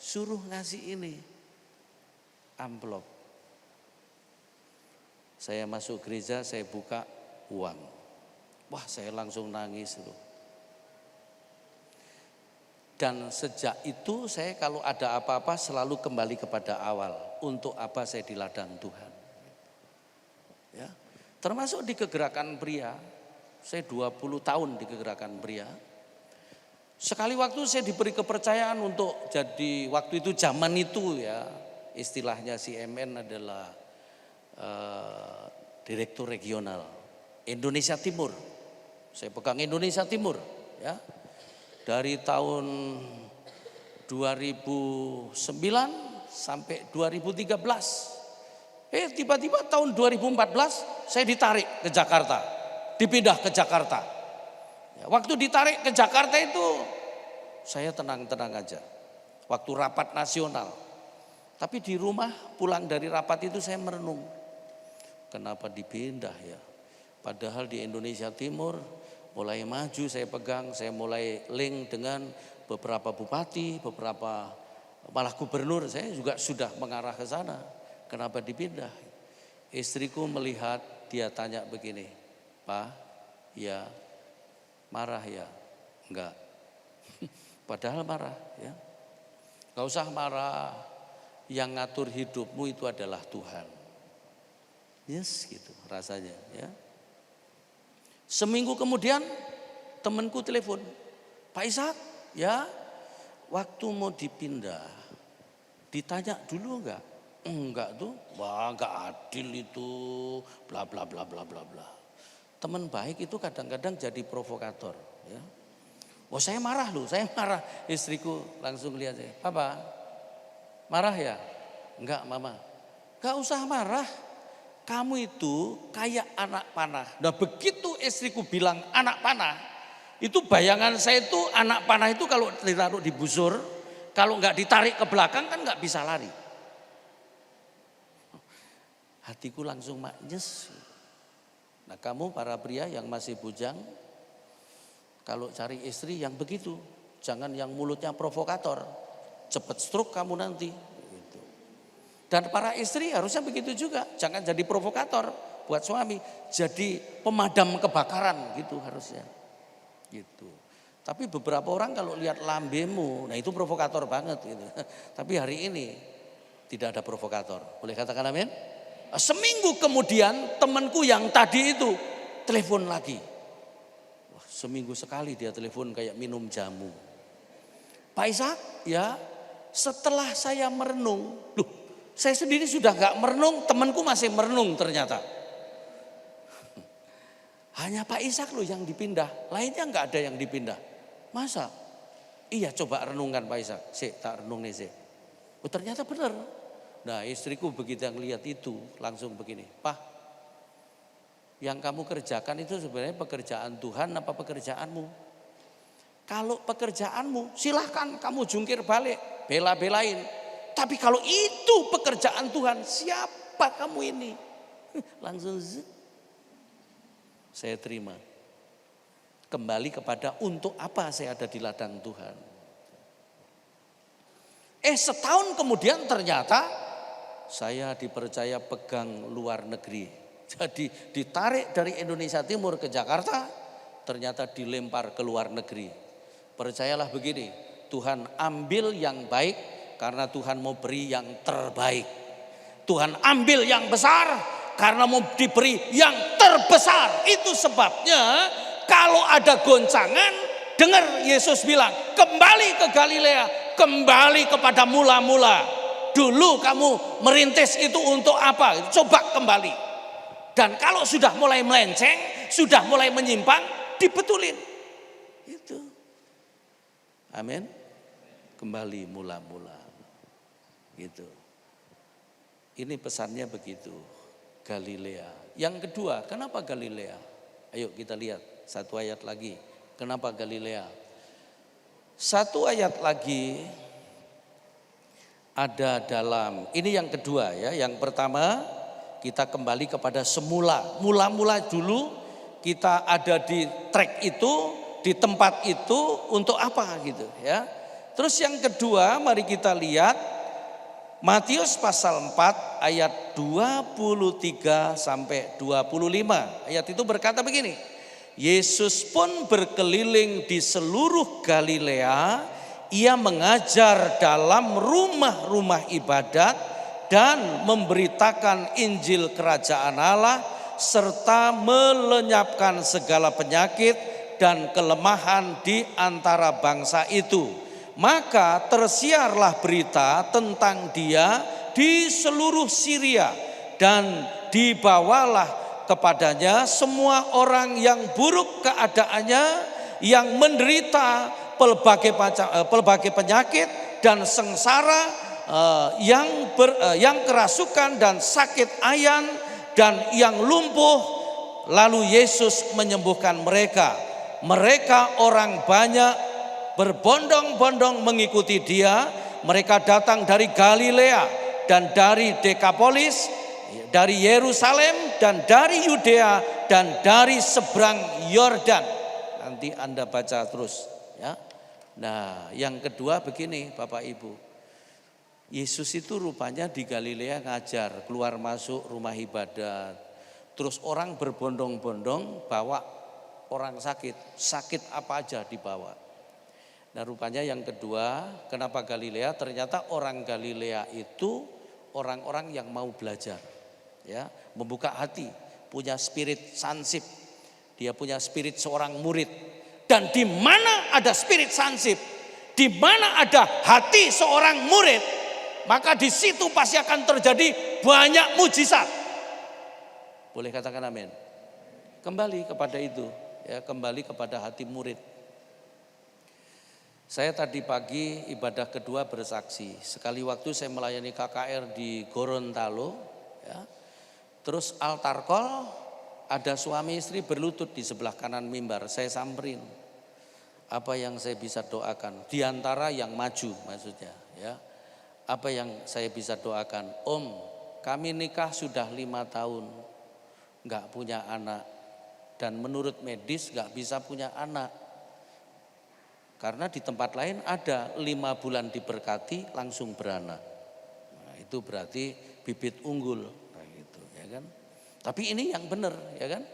suruh ngasih ini, amplop. Saya masuk gereja, saya buka uang. Wah saya langsung nangis loh. Dan sejak itu saya kalau ada apa-apa selalu kembali kepada awal. Untuk apa saya di ladang Tuhan. Ya, termasuk di kegerakan pria. Saya 20 tahun di kegerakan pria. Sekali waktu saya diberi kepercayaan untuk jadi, waktu itu zaman itu ya, istilahnya CMN adalah direktur regional Indonesia Timur. Saya pegang Indonesia Timur ya. Dari tahun 2009 sampai 2013. Tiba-tiba tahun 2014 saya ditarik ke Jakarta. Dipindah ke Jakarta. Ya, waktu ditarik ke Jakarta itu saya tenang-tenang aja. Waktu rapat nasional. Tapi di rumah pulang dari rapat itu saya merenung. Kenapa dipindah ya? Padahal di Indonesia Timur mulai maju saya pegang, saya mulai link dengan beberapa bupati, beberapa malah gubernur, saya juga sudah mengarah ke sana. Kenapa dipindah? Istriku melihat, dia tanya begini, Pak, ya marah ya? Enggak. Padahal marah ya. Gak usah marah, yang ngatur hidupmu itu adalah Tuhan. Yes gitu rasanya ya. Seminggu kemudian temanku telepon, Pak Ishak ya waktu mau dipindah ditanya dulu enggak? Enggak tuh, wah enggak adil itu, bla bla bla bla bla bla. Teman baik itu kadang-kadang jadi provokator ya. Oh saya marah loh, saya marah. Istriku langsung lihat saya, Papa marah ya? Enggak mama, enggak usah marah. Kamu itu kayak anak panah. Nah begitu istriku bilang anak panah, itu bayangan saya itu anak panah itu kalau ditaruh di busur, kalau nggak ditarik ke belakang kan nggak bisa lari. Hatiku langsung maknyes. Nah kamu para pria yang masih bujang, kalau cari istri yang begitu, jangan yang mulutnya provokator, cepet stroke kamu nanti. Dan para istri harusnya begitu juga, jangan jadi provokator buat suami, jadi pemadam kebakaran gitu harusnya. Gitu. Tapi beberapa orang kalau lihat lambemu, nah itu provokator banget gitu. Tapi hari ini tidak ada provokator. Boleh katakan amin? Seminggu kemudian temanku yang tadi itu telepon lagi. Wah, seminggu sekali dia telepon kayak minum jamu. Pak Ishak, ya setelah saya merenung, loh saya sendiri sudah gak merenung, temanku masih merenung ternyata. Hanya Pak Ishak loh yang dipindah, lainnya gak ada yang dipindah. Masa? Iya coba renungkan Pak Ishak, tak renung nih. Oh ternyata benar. Nah istriku begitu ngelihat itu langsung begini, "Pak, yang kamu kerjakan itu sebenarnya pekerjaan Tuhan apa pekerjaanmu? Kalau pekerjaanmu silahkan kamu jungkir balik, bela-belain. Tapi kalau itu pekerjaan Tuhan, siapa kamu ini?" Langsung saya terima. Kembali kepada untuk apa saya ada di ladang Tuhan. Setahun kemudian ternyata saya dipercaya pegang luar negeri. Jadi ditarik dari Indonesia Timur ke Jakarta, ternyata dilempar ke luar negeri. Percayalah begini, Tuhan ambil yang baik karena Tuhan mau beri yang terbaik. Tuhan ambil yang besar karena mau diberi yang terbesar. Itu sebabnya kalau ada goncangan, dengar Yesus bilang, kembali ke Galilea, kembali kepada mula-mula. Dulu kamu merintis itu untuk apa? Coba kembali. Dan kalau sudah mulai melenceng, sudah mulai menyimpang, dibetulin. Itu. Amin. Kembali mula-mula. Gitu. Ini pesannya begitu. Galilea. Yang kedua, kenapa Galilea? Ayo kita lihat satu ayat lagi. Kenapa Galilea? Satu ayat lagi ada dalam, ini yang kedua ya. Yang pertama kita kembali kepada semula. Mula-mula dulu kita ada di track itu, di tempat itu untuk apa gitu ya. Terus yang kedua mari kita lihat Matius pasal 4 ayat 23 sampai 25. Ayat itu berkata begini. Yesus pun berkeliling di seluruh Galilea. Ia mengajar dalam rumah-rumah ibadat dan memberitakan Injil Kerajaan Allah serta melenyapkan segala penyakit dan kelemahan di antara bangsa itu. Maka tersiarlah berita tentang Dia di seluruh Syria dan dibawalah kepadanya semua orang yang buruk keadaannya, yang menderita pelbagai penyakit dan sengsara, yang kerasukan dan sakit ayan dan yang lumpuh. Lalu Yesus menyembuhkan mereka. Mereka orang banyak berbondong-bondong mengikuti Dia. Mereka datang dari Galilea dan dari Dekapolis, dari Yerusalem dan dari Yudea dan dari seberang Yordan. Nanti Anda baca terus ya. Nah, yang kedua begini Bapak Ibu. Yesus itu rupanya di Galilea ngajar, keluar masuk rumah ibadat. Terus orang berbondong-bondong bawa orang sakit, sakit apa aja dibawa. Nah, rupanya yang kedua, kenapa Galilea? Ternyata orang Galilea itu orang-orang yang mau belajar. Ya, membuka hati, punya spirit sansip. Dia punya spirit seorang murid. Dan di mana ada spirit sansip, di mana ada hati seorang murid, maka di situ pasti akan terjadi banyak mujizat. Boleh katakan amin. Kembali kepada itu, ya, kembali kepada hati murid. Saya tadi pagi ibadah kedua bersaksi. Sekali waktu saya melayani KKR di Gorontalo, ya. Terus altar call, ada suami istri berlutut di sebelah kanan mimbar. Saya samperin. Apa yang saya bisa doakan? Di antara yang maju maksudnya, ya. Apa yang saya bisa doakan? Om, kami nikah sudah 5 tahun, nggak punya anak. Dan menurut medis nggak bisa punya anak. Karena di tempat lain ada 5 bulan diberkati langsung beranak. Nah, itu berarti bibit unggul. Nah, gitu, ya kan? Tapi ini yang benar, ya kan?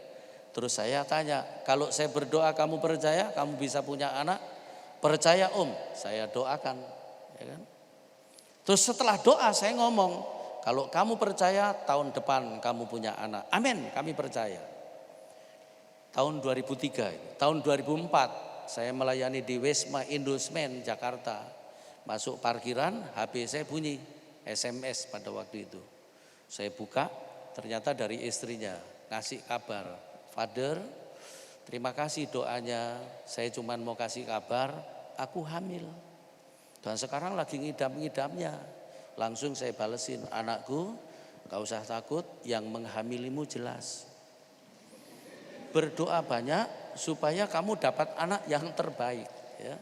Terus saya tanya, kalau saya berdoa kamu percaya kamu bisa punya anak? Percaya Om, saya doakan, ya kan? Terus setelah doa saya ngomong, kalau kamu percaya tahun depan kamu punya anak. Amin, kami percaya. Tahun 2003, tahun 2004 saya melayani di Wisma Indosmen Jakarta. Masuk parkiran, HP saya bunyi, SMS pada waktu itu. Saya buka, ternyata dari istrinya ngasih kabar. Father, terima kasih doanya, saya cuma mau kasih kabar, aku hamil. Dan sekarang lagi ngidam-ngidamnya. Langsung saya balesin, anakku gak usah takut, yang menghamilimu jelas. Berdoa banyak supaya kamu dapat anak yang terbaik. Ya.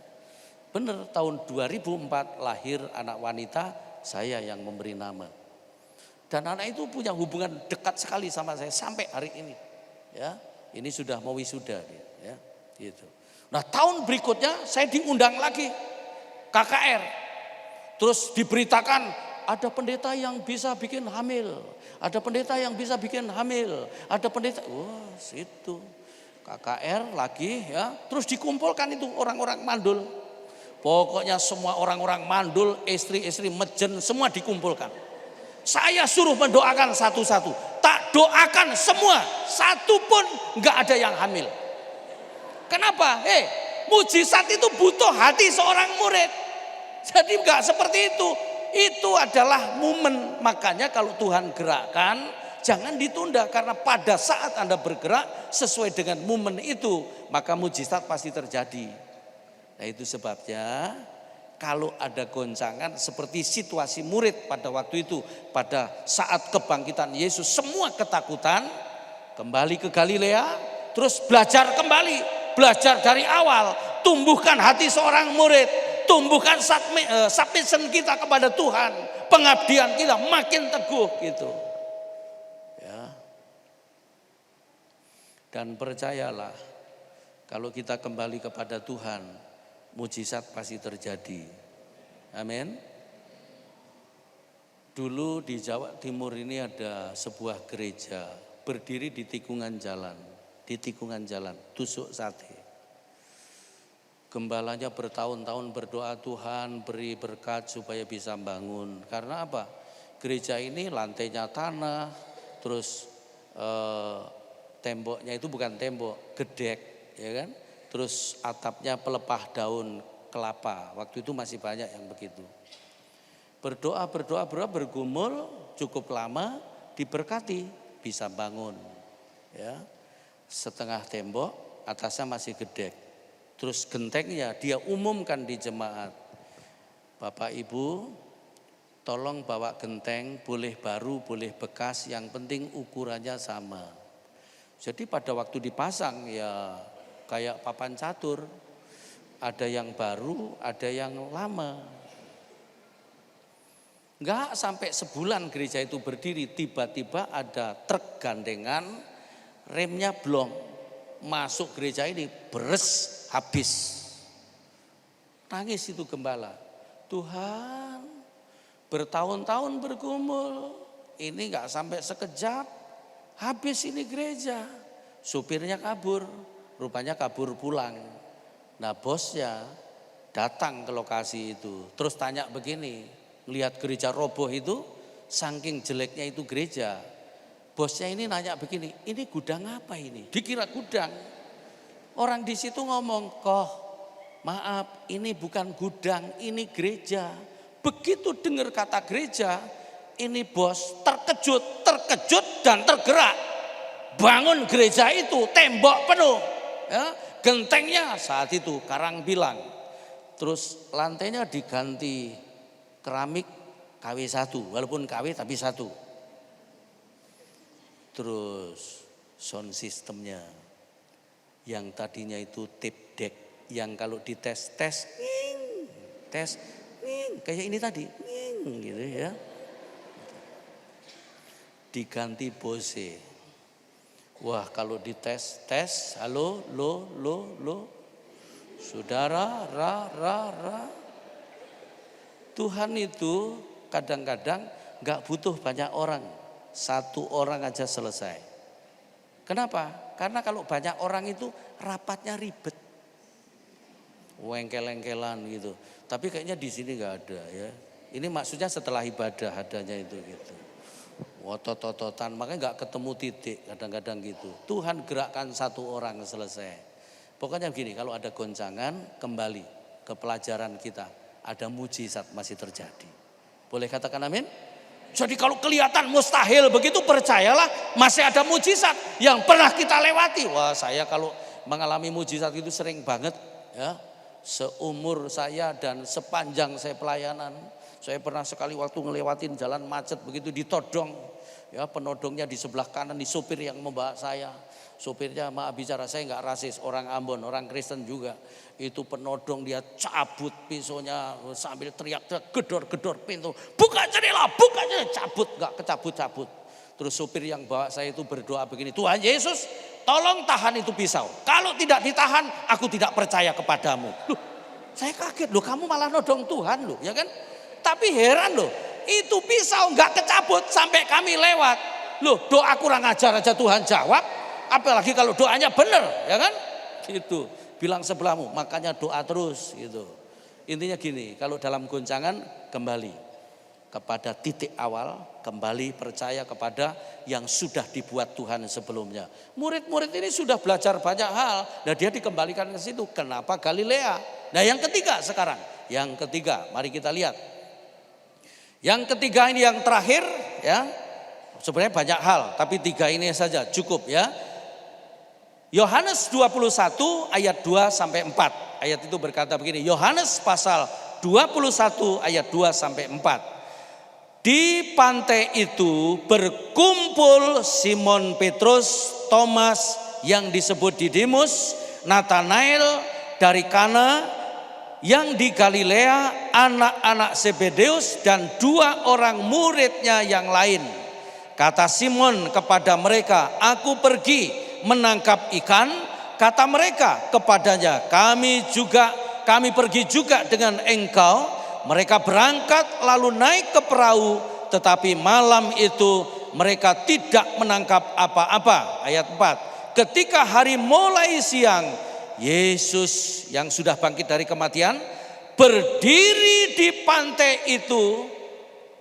Benar, tahun 2004 lahir anak wanita, saya yang memberi nama. Dan anak itu punya hubungan dekat sekali sama saya sampai hari ini. Ya, ini sudah mau wisuda dia. Ya, gitu. Nah tahun berikutnya saya diundang lagi KKR. Terus diberitakan ada pendeta yang bisa bikin hamil. Ada pendeta yang bisa bikin hamil. Ada pendeta, wah situ. KKR lagi ya. Terus dikumpulkan itu orang-orang mandul. Pokoknya semua orang-orang mandul, istri-istri mejen semua dikumpulkan. Saya suruh mendoakan satu-satu. Tak doakan semua. Satu pun gak ada yang hamil. Kenapa? Mujizat itu butuh hati seorang murid. Jadi gak seperti itu. Itu adalah momen. Makanya kalau Tuhan gerakkan, jangan ditunda. Karena pada saat Anda bergerak sesuai dengan momen itu, maka mujizat pasti terjadi. Nah itu sebabnya kalau ada goncangan seperti situasi murid pada waktu itu. Pada saat kebangkitan Yesus semua ketakutan, kembali ke Galilea, terus belajar kembali. Belajar dari awal, tumbuhkan hati seorang murid. Tumbuhkan submission kita kepada Tuhan, pengabdian kita makin teguh gitu. Ya. Dan percayalah, kalau kita kembali kepada Tuhan, mujizat pasti terjadi. Amin. Dulu di Jawa Timur ini ada sebuah gereja berdiri di tikungan jalan, tusuk sate. Gembalanya bertahun-tahun berdoa, Tuhan beri berkat supaya bisa bangun. Karena apa? Gereja ini lantainya tanah, terus temboknya itu bukan tembok, gedek, ya kan? Terus atapnya pelepah daun kelapa. Waktu itu masih banyak yang begitu. Berdoa bergumul cukup lama, diberkati bisa bangun. Ya, setengah tembok, atasnya masih gedek. Terus gentengnya dia umumkan di jemaat. Bapak Ibu tolong bawa genteng, boleh baru, boleh bekas, yang penting ukurannya sama. Jadi pada waktu dipasang ya kayak papan catur. Ada yang baru, ada yang lama. Enggak sampai sebulan gereja itu berdiri, tiba-tiba ada truk gandengan, remnya blong. Masuk gereja ini beres habis. Nangis itu gembala. Tuhan, bertahun-tahun bergumul, ini gak sampai sekejap, habis ini gereja. Supirnya kabur, rupanya kabur pulang. Nah bosnya datang ke lokasi itu, terus tanya begini, lihat gereja roboh itu, saking jeleknya itu gereja. Bosnya ini nanya begini, ini gudang apa ini? Dikira gudang. Orang di situ ngomong, "Koh, maaf, ini bukan gudang, ini gereja." Begitu dengar kata gereja, ini bos terkejut dan tergerak. Bangun gereja itu, tembok penuh. Ya, gentengnya saat itu Karang Bilang. Terus lantainya diganti keramik KW1, walaupun KW tapi 1. Terus sound systemnya yang tadinya itu tape deck, yang kalau dites kayak ini tadi gitu ya, diganti Bose. Wah kalau dites halo lo saudara ra. Tuhan itu kadang-kadang nggak butuh banyak orang. Satu orang aja selesai. Kenapa? Karena kalau banyak orang itu rapatnya ribet. Wengkel-engkelan gitu. Tapi kayaknya di sini nggak ada ya. Ini maksudnya setelah ibadah adanya itu gitu. Wotot-wototan, makanya nggak ketemu titik kadang-kadang gitu. Tuhan gerakkan satu orang selesai. Pokoknya begini, kalau ada goncangan kembali ke pelajaran kita. Ada mujizat masih terjadi. Boleh katakan amin? Jadi kalau kelihatan mustahil begitu, percayalah masih ada mujizat yang pernah kita lewati. Wah saya kalau mengalami mujizat itu sering banget ya. Seumur saya dan sepanjang saya pelayanan, Saya pernah sekali waktu ngelewatin jalan macet begitu ditodong. Ya, penodongnya di sebelah kanan, di sopir yang membawa saya. Sopirnya maaf bicara, saya nggak rasis, orang Ambon, orang Kristen juga. Itu penodong dia cabut pisaunya sambil teriak-teriak, gedor-gedor pintu. Buka jendela, cabut, nggak kecabut-cabut. Terus sopir yang bawa saya itu berdoa begini, Tuhan Yesus tolong tahan itu pisau. Kalau tidak ditahan, aku tidak percaya kepadamu. Loh, saya kaget loh, kamu malah nodong Tuhan loh, ya kan? Tapi heran loh, itu pisau nggak kecabut sampai kami lewat. Loh, doa kurang ajar aja Tuhan jawab. Apalagi kalau doanya benar, ya kan? Gitu. Bilang sebelahmu, makanya doa terus gitu. Intinya gini, kalau dalam goncangan kembali kepada titik awal, kembali percaya kepada yang sudah dibuat Tuhan sebelumnya. Murid-murid ini sudah belajar banyak hal, dan dia dikembalikan ke situ. Kenapa Galilea? Nah yang ketiga sekarang, yang ketiga, mari kita lihat. Yang ketiga ini yang terakhir, ya. Sebenarnya banyak hal, tapi 3 ini saja cukup ya. Yohanes 21 ayat 2 sampai 4. Ayat itu berkata begini, Yohanes pasal 21 ayat 2 sampai 4. Di pantai itu berkumpul Simon Petrus, Thomas yang disebut Didimus, Nathanael dari Kana yang di Galilea, anak-anak Zebedeus dan 2 orang muridnya yang lain. Kata Simon kepada mereka, aku pergi menangkap ikan. Kata mereka kepadanya, kami pergi juga dengan engkau. Mereka berangkat lalu naik ke perahu, tetapi malam itu mereka tidak menangkap apa-apa. Ayat 4. Ketika hari mulai siang, Yesus yang sudah bangkit dari kematian berdiri di pantai itu,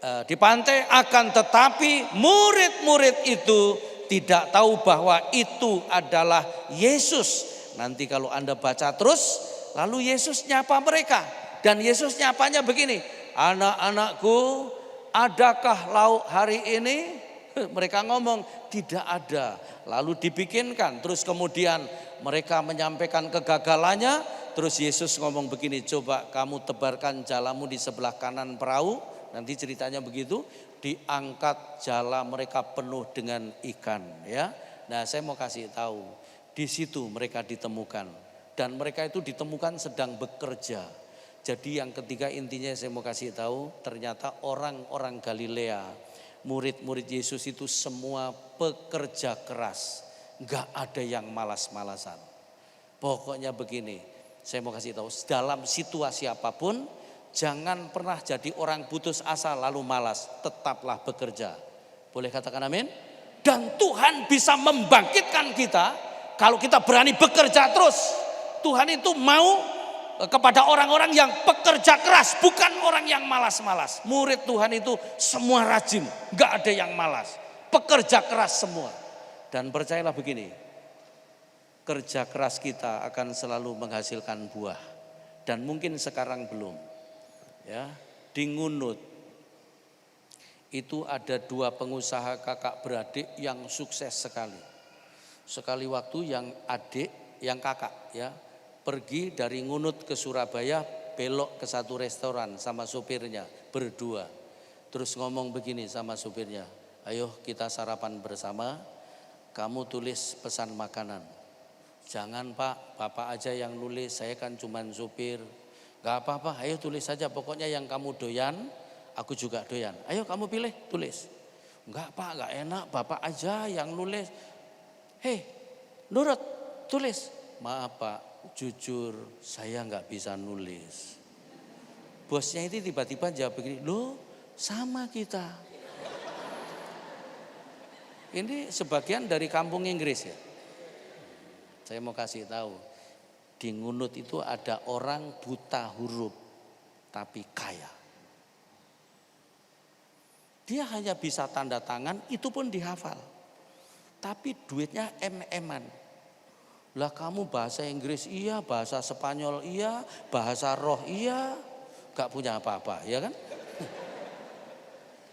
akan tetapi murid-murid itu tidak tahu bahwa itu adalah Yesus. Nanti kalau Anda baca terus, lalu Yesus nyapa mereka. Dan Yesus nyapanya begini, anak-anakku, adakah lauk hari ini? Mereka ngomong tidak ada. Lalu dibikinkan, terus kemudian mereka menyampaikan kegagalannya. Terus Yesus ngomong begini, coba kamu tebarkan jalamu di sebelah kanan perahu. Nanti ceritanya begitu, diangkat jala mereka penuh dengan ikan. Ya, nah saya mau kasih tahu, di situ mereka ditemukan. Dan mereka itu ditemukan sedang bekerja. Jadi yang ketiga intinya saya mau kasih tahu, ternyata orang-orang Galilea, murid-murid Yesus itu semua pekerja keras. Enggak ada yang malas-malasan. Pokoknya begini, saya mau kasih tahu, dalam situasi apapun, jangan pernah jadi orang putus asa lalu malas, tetaplah bekerja. Boleh katakan amin? Dan Tuhan bisa membangkitkan kita kalau kita berani bekerja terus. Tuhan itu mau kepada orang-orang yang pekerja keras, bukan orang yang malas-malas. Murid Tuhan itu semua rajin, gak ada yang malas. Pekerja keras semua. Dan percayalah begini, kerja keras kita akan selalu menghasilkan buah. Dan mungkin sekarang belum. Ya, di Ngunut itu ada 2 pengusaha kakak beradik yang sukses sekali. Sekali waktu yang adik, yang kakak ya, pergi dari Ngunut ke Surabaya, belok ke satu restoran sama supirnya berdua. Terus ngomong begini sama supirnya, ayo kita sarapan bersama, kamu tulis pesan makanan. Jangan Pak, Bapak aja yang nulis, saya kan cuman supir. Gak apa-apa, ayo tulis saja, pokoknya yang kamu doyan, aku juga doyan. Ayo kamu pilih, tulis. Enggak Pak, gak enak, Bapak aja yang nulis. Hei, nurut, tulis. Maaf Pak, jujur saya nggak bisa nulis. Bosnya itu tiba-tiba jawab begini, loh sama kita. Ini sebagian dari kampung Inggris ya. Saya mau kasih tahu, di Ngunut itu ada orang buta huruf tapi kaya. Dia hanya bisa tanda tangan, itu pun dihafal. Tapi duitnya em-eman. Lah kamu bahasa Inggris iya, bahasa Spanyol iya, bahasa roh iya, gak punya apa-apa ya kan.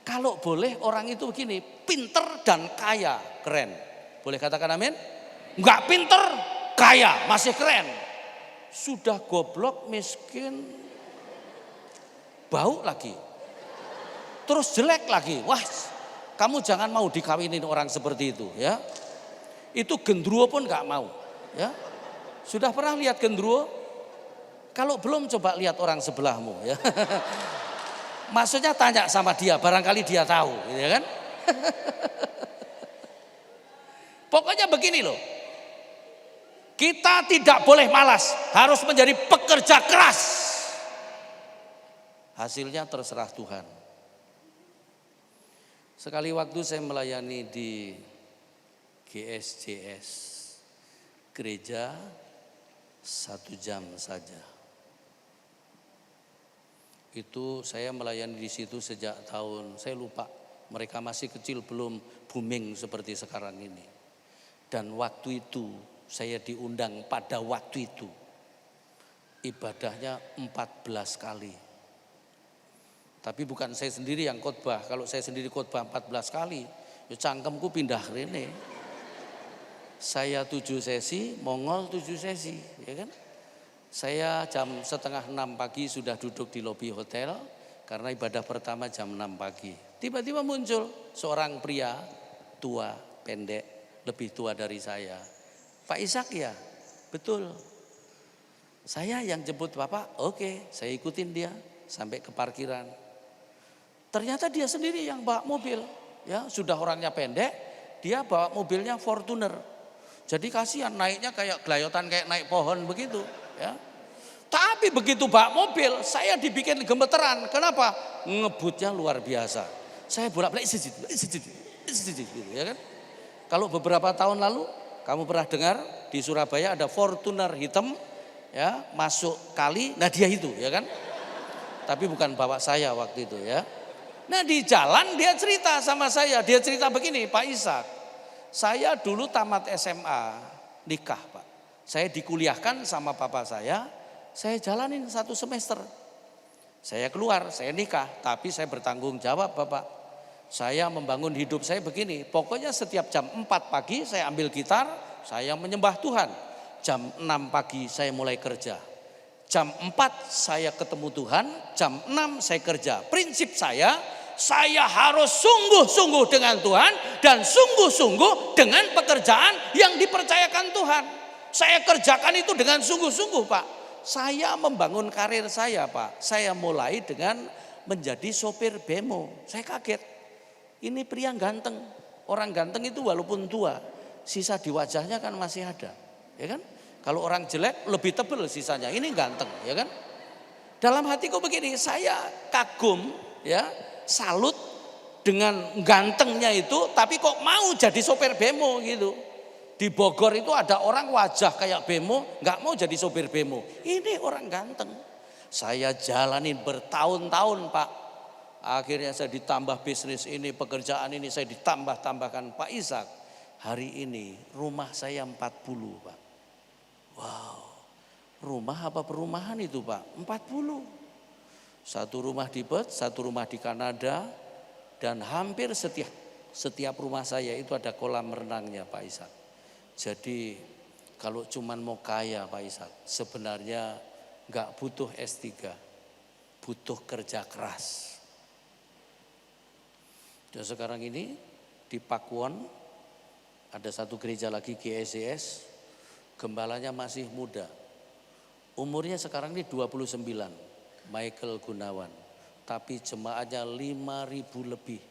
Kalau boleh orang itu begini, pinter dan kaya, keren. Boleh katakan amin? Gak pinter, kaya, masih keren. Sudah goblok, miskin, bau lagi. terus jelek lagi. Wah, kamu jangan mau dikawinin orang seperti itu ya. Itu gendruwo pun gak mau ya. Sudah pernah lihat gendruwo? Kalau belum coba lihat orang sebelahmu ya. Maksudnya tanya sama dia, barangkali dia tahu ya kan. Pokoknya begini loh. Kita tidak boleh malas, harus menjadi pekerja keras. Hasilnya terserah Tuhan. Sekali waktu saya melayani di GSJS, gereja 1 jam saja. Itu saya melayani di situ sejak tahun, saya lupa, mereka masih kecil, belum booming seperti sekarang ini. Dan waktu itu saya diundang pada waktu itu. Ibadahnya 14 kali. Tapi bukan saya sendiri yang khotbah. Kalau saya sendiri khotbah 14 kali, ya cangkemku pindah rene. Saya 7 sesi, Mongol 7 sesi, ya kan? Saya jam 5:30 pagi sudah duduk di lobi hotel karena ibadah pertama jam 6 pagi. Tiba-tiba muncul seorang pria tua, pendek, lebih tua dari saya. Pak Ishak ya? Betul. Saya yang jemput Bapak, oke, saya ikutin dia sampai ke parkiran. Ternyata dia sendiri yang bawa mobil. Ya, sudah orangnya pendek, dia bawa mobilnya Fortuner. Jadi kasihan naiknya kayak gelayotan, kayak naik pohon begitu, ya. Tapi begitu bawa mobil, saya dibikin gemeteran. Kenapa? Ngebutnya luar biasa. Saya bolak-balik gitu, ya kan? Kalau beberapa tahun lalu kamu pernah dengar di Surabaya ada Fortuner hitam ya, masuk kali, nah dia itu ya kan. Tapi bukan bapak saya waktu itu ya. Nah di jalan dia cerita sama saya, dia cerita begini, Pak Ishak, saya dulu tamat SMA, nikah Pak. Saya dikuliahkan sama papa saya jalanin 1 semester. Saya keluar, saya nikah, tapi saya bertanggung jawab Bapak. Saya membangun hidup saya begini, pokoknya setiap jam 4 pagi saya ambil gitar, saya menyembah Tuhan. Jam 6 pagi saya mulai kerja. Jam 4 saya ketemu Tuhan, jam 6 saya kerja. Prinsip saya harus sungguh-sungguh dengan Tuhan dan sungguh-sungguh dengan pekerjaan yang dipercayakan Tuhan. Saya kerjakan itu dengan sungguh-sungguh Pak. Saya membangun karir saya Pak. Saya mulai dengan menjadi sopir bemo. Saya kaget. Ini pria ganteng. Orang ganteng itu walaupun tua, sisa di wajahnya kan masih ada, ya kan? Kalau orang jelek lebih tebal sisanya. Ini ganteng, ya kan? Dalam hatiku begini, saya kagum, ya, salut dengan gantengnya itu, tapi kok mau jadi sopir bemo gitu. Di Bogor itu ada orang wajah kayak bemo, nggak mau jadi sopir bemo. Ini orang ganteng. Saya jalanin bertahun-tahun Pak. Akhirnya saya ditambah bisnis ini, pekerjaan ini saya ditambah-tambahkan. Pak Ishak, hari ini rumah saya 40 Pak. Wow, rumah apa perumahan itu Pak? 40. Satu rumah di Perth, satu rumah di Kanada, dan hampir setiap rumah saya itu ada kolam renangnya Pak Ishak. Jadi kalau cuman mau kaya Pak Ishak, sebenarnya nggak butuh S3, butuh kerja keras. Dan sekarang ini di Pakuwon ada satu gereja lagi GSJS, gembalanya masih muda. Umurnya sekarang ini 29, Michael Gunawan. Tapi jemaatnya 5.000 lebih.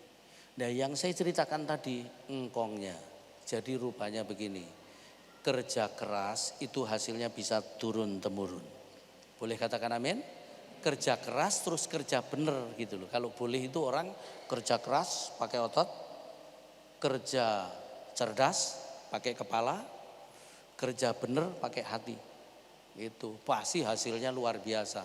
Nah yang saya ceritakan tadi engkongnya. Jadi rupanya begini, kerja keras itu hasilnya bisa turun-temurun. Boleh katakan amin? Kerja keras terus kerja bener gitu loh. Kalau boleh itu orang kerja keras pakai otot, kerja cerdas pakai kepala, kerja bener pakai hati. Itu pasti hasilnya luar biasa.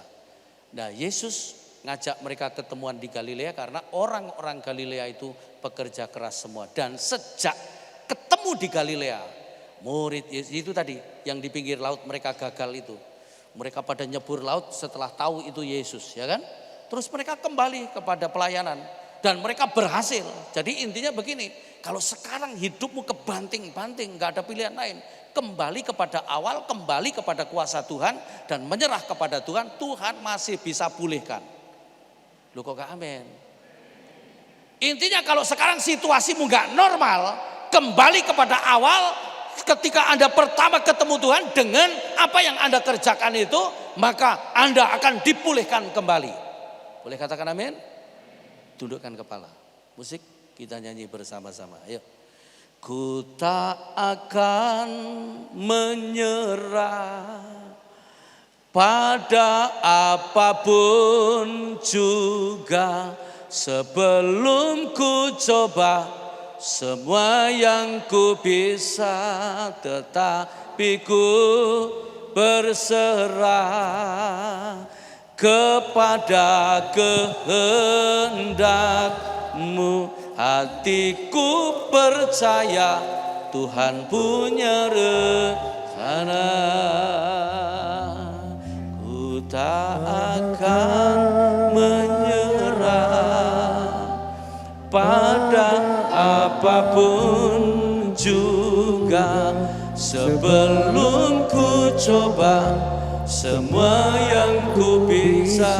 Nah Yesus ngajak mereka ketemuan di Galilea karena orang-orang Galilea itu pekerja keras semua. Dan sejak ketemu di Galilea, murid itu tadi yang di pinggir laut mereka gagal itu. Mereka pada nyebur laut setelah tahu itu Yesus, ya kan? Terus mereka kembali kepada pelayanan dan mereka berhasil. Jadi intinya begini, kalau sekarang hidupmu kebanting-banting, gak ada pilihan lain. Kembali kepada awal, kembali kepada kuasa Tuhan dan menyerah kepada Tuhan, Tuhan masih bisa pulihkan. Loh kok gak amin? Intinya kalau sekarang situasimu nggak normal, kembali kepada awal ketika Anda pertama ketemu Tuhan dengan apa yang Anda kerjakan itu, maka Anda akan dipulihkan kembali. Boleh katakan amin? Tundukkan kepala. Musik kita nyanyi bersama-sama. Ayo. Ku tak akan menyerah pada apapun juga, sebelum ku coba semua yang ku bisa, tetapi ku berserah kepada kehendak-Mu. Hatiku percaya Tuhan punya rencana. Ku tak akan menyerah pada apapun juga, sebelum ku coba semua yang ku bisa,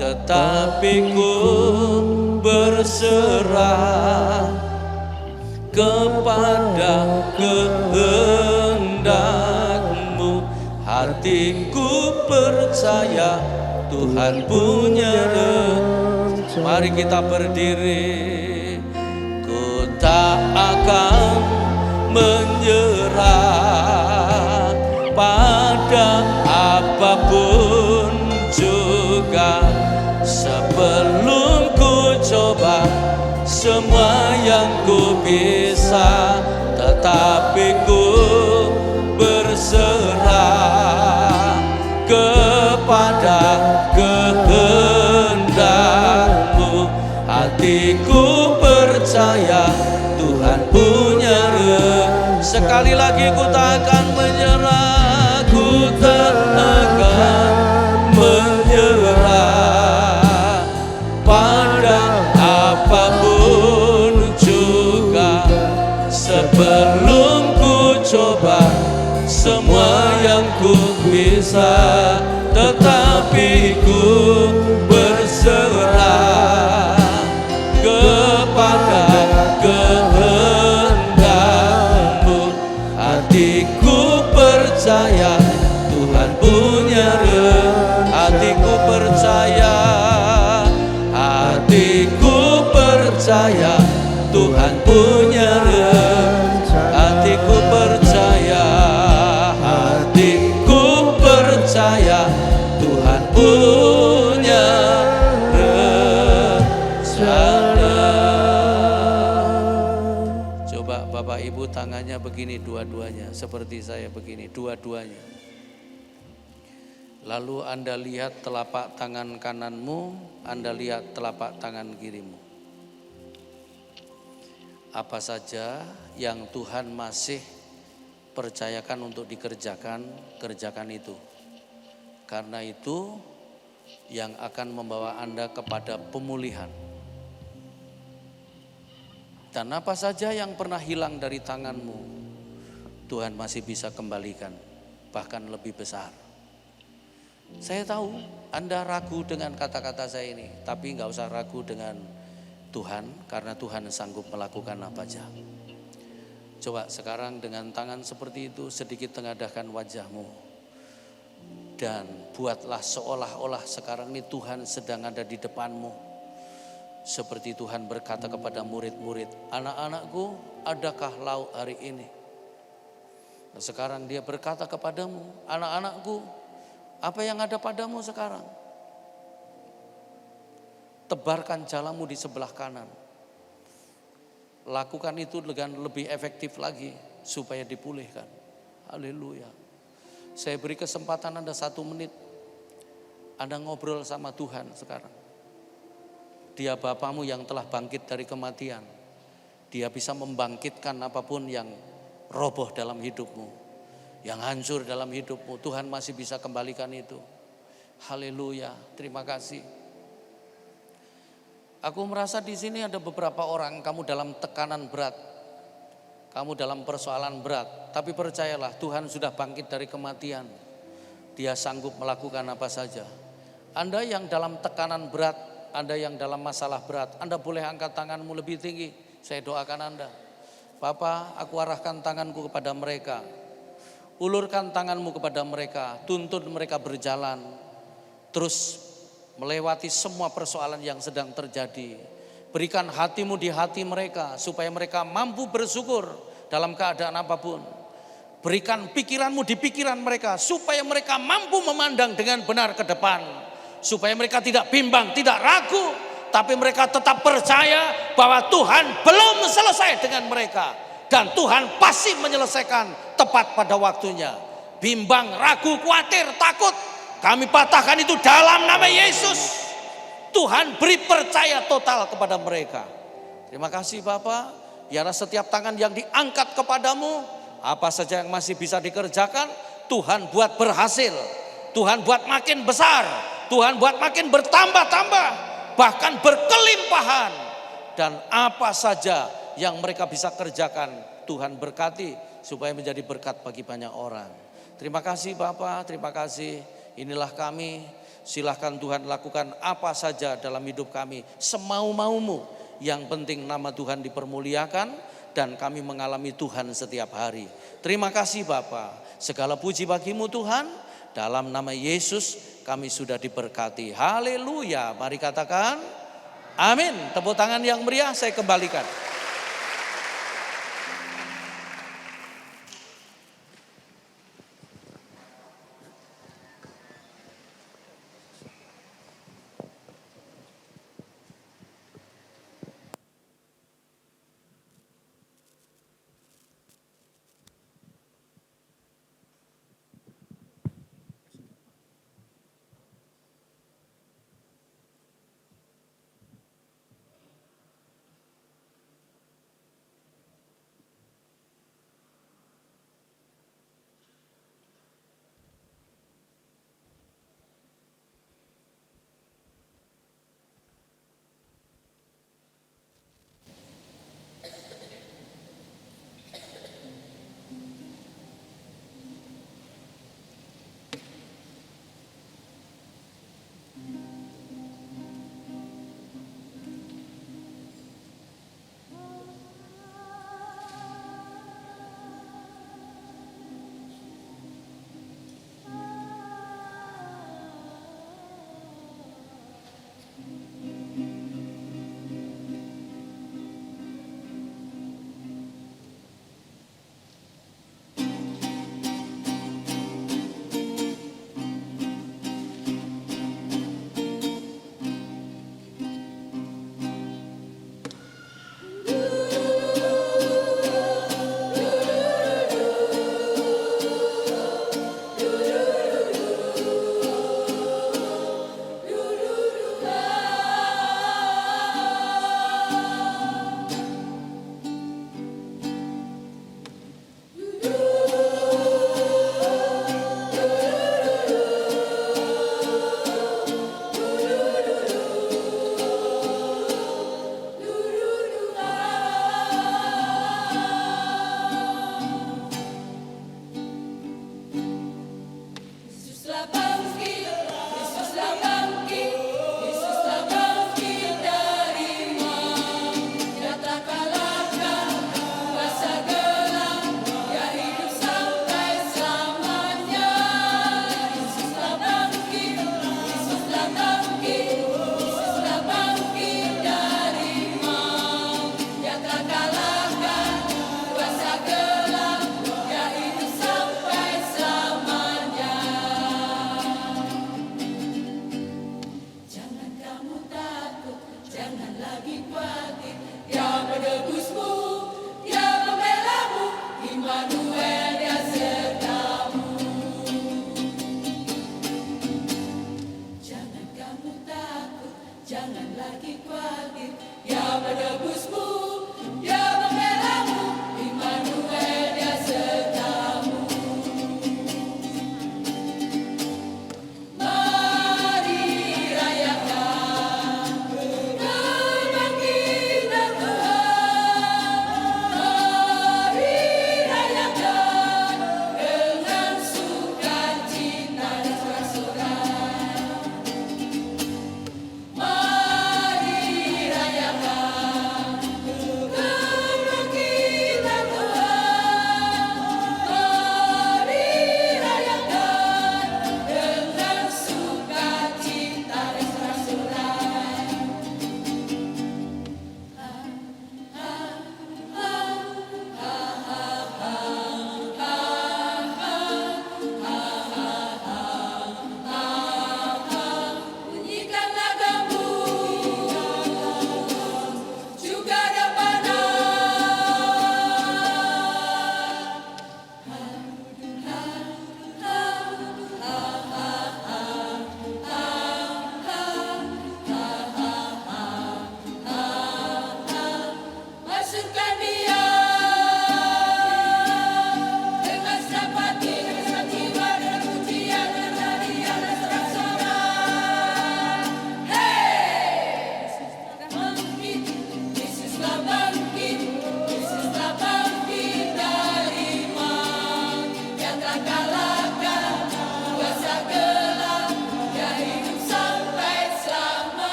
tetapi ku berserah kepada kehendak-Mu. Hatiku percaya Tuhan punya rencana. Mari kita berdiri. Ku tak akan menyerah pada apapun juga, sebelum ku coba semua yang ku bisa, tetapi ku berserah kepada kehendak-Mu. Hatiku percaya Tuhan punya rencana. Sekali lagi, ku tak akan menyerah, ku tak akan menyerah pada apapun juga, sebelum ku coba semua yang ku bisa, tetapi ku berserah kepada kehendak-Mu. Hatiku percaya Tuhan punya rencana. Hatiku percaya, hatiku percaya Tuhan punya rencana. Hatiku percaya, hatiku percaya Tuhan punya rencana. Coba Bapak Ibu tangannya begini dua-duanya, seperti saya begini dua-duanya. Lalu Anda lihat telapak tangan kananmu, Anda lihat telapak tangan kirimu. Apa saja yang Tuhan masih percayakan untuk dikerjakan, kerjakan itu. Karena itu yang akan membawa Anda kepada pemulihan. Dan apa saja yang pernah hilang dari tanganmu, Tuhan masih bisa kembalikan, bahkan lebih besar. Saya tahu Anda ragu dengan kata-kata saya ini, tapi nggak usah ragu dengan Tuhan, karena Tuhan sanggup melakukan apa saja. Coba sekarang dengan tangan seperti itu sedikit tengadahkan wajahmu. Dan buatlah seolah-olah sekarang ini Tuhan sedang ada di depanmu. Seperti Tuhan berkata kepada murid-murid, anak-anakku, adakah lauk hari ini? Nah, sekarang dia berkata kepadamu, anak-anakku, apa yang ada padamu sekarang? Tebarkan jalamu di sebelah kanan. Lakukan itu dengan lebih efektif lagi supaya dipulihkan. Haleluya. Saya beri kesempatan Anda 1 menit. Anda ngobrol sama Tuhan sekarang. Dia Bapamu yang telah bangkit dari kematian. Dia bisa membangkitkan apapun yang roboh dalam hidupmu. Yang hancur dalam hidupmu, Tuhan masih bisa kembalikan itu. Haleluya, terima kasih. Aku merasa di sini ada beberapa orang, kamu dalam tekanan berat, kamu dalam persoalan berat. Tapi percayalah, Tuhan sudah bangkit dari kematian. Dia sanggup melakukan apa saja. Anda yang dalam tekanan berat, Anda yang dalam masalah berat, Anda boleh angkat tanganmu lebih tinggi. Saya doakan Anda. Bapa, aku arahkan tanganku kepada mereka. Ulurkan tanganmu kepada mereka, tuntun mereka berjalan. Terus melewati semua persoalan yang sedang terjadi. Berikan hatimu di hati mereka, supaya mereka mampu bersyukur dalam keadaan apapun. Berikan pikiranmu di pikiran mereka, supaya mereka mampu memandang dengan benar ke depan. Supaya mereka tidak bimbang, tidak ragu, tapi mereka tetap percaya bahwa Tuhan belum selesai dengan mereka. Dan Tuhan pasti menyelesaikan tepat pada waktunya. Bimbang, ragu, khawatir, takut, kami patahkan itu dalam nama Yesus. Tuhan beri percaya total kepada mereka. Terima kasih Bapak. Biarlah setiap tangan yang diangkat kepadamu, apa saja yang masih bisa dikerjakan, Tuhan buat berhasil. Tuhan buat makin besar. Tuhan buat makin bertambah-tambah. Bahkan berkelimpahan. Dan apa saja yang mereka bisa kerjakan, Tuhan berkati supaya menjadi berkat bagi banyak orang. Terima kasih Bapak, terima kasih. Inilah kami, silahkan Tuhan lakukan apa saja dalam hidup kami. Semau-maumu, yang penting nama Tuhan dipermuliakan. Dan kami mengalami Tuhan setiap hari. Terima kasih Bapa. Segala puji bagimu Tuhan. Dalam nama Yesus kami sudah diberkati. Haleluya. Mari katakan amin. Tepuk tangan yang meriah saya kembalikan.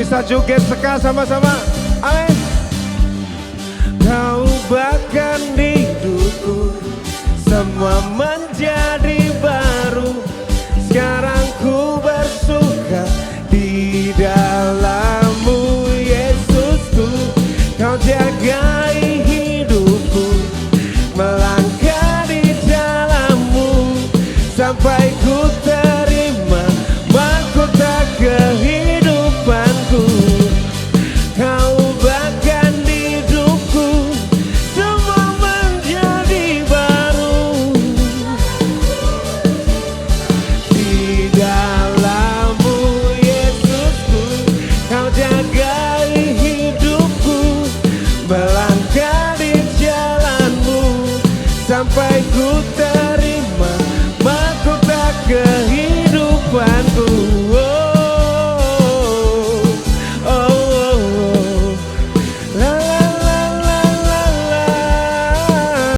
Bisa joget seka sama-sama. Amin. Kau bahkan di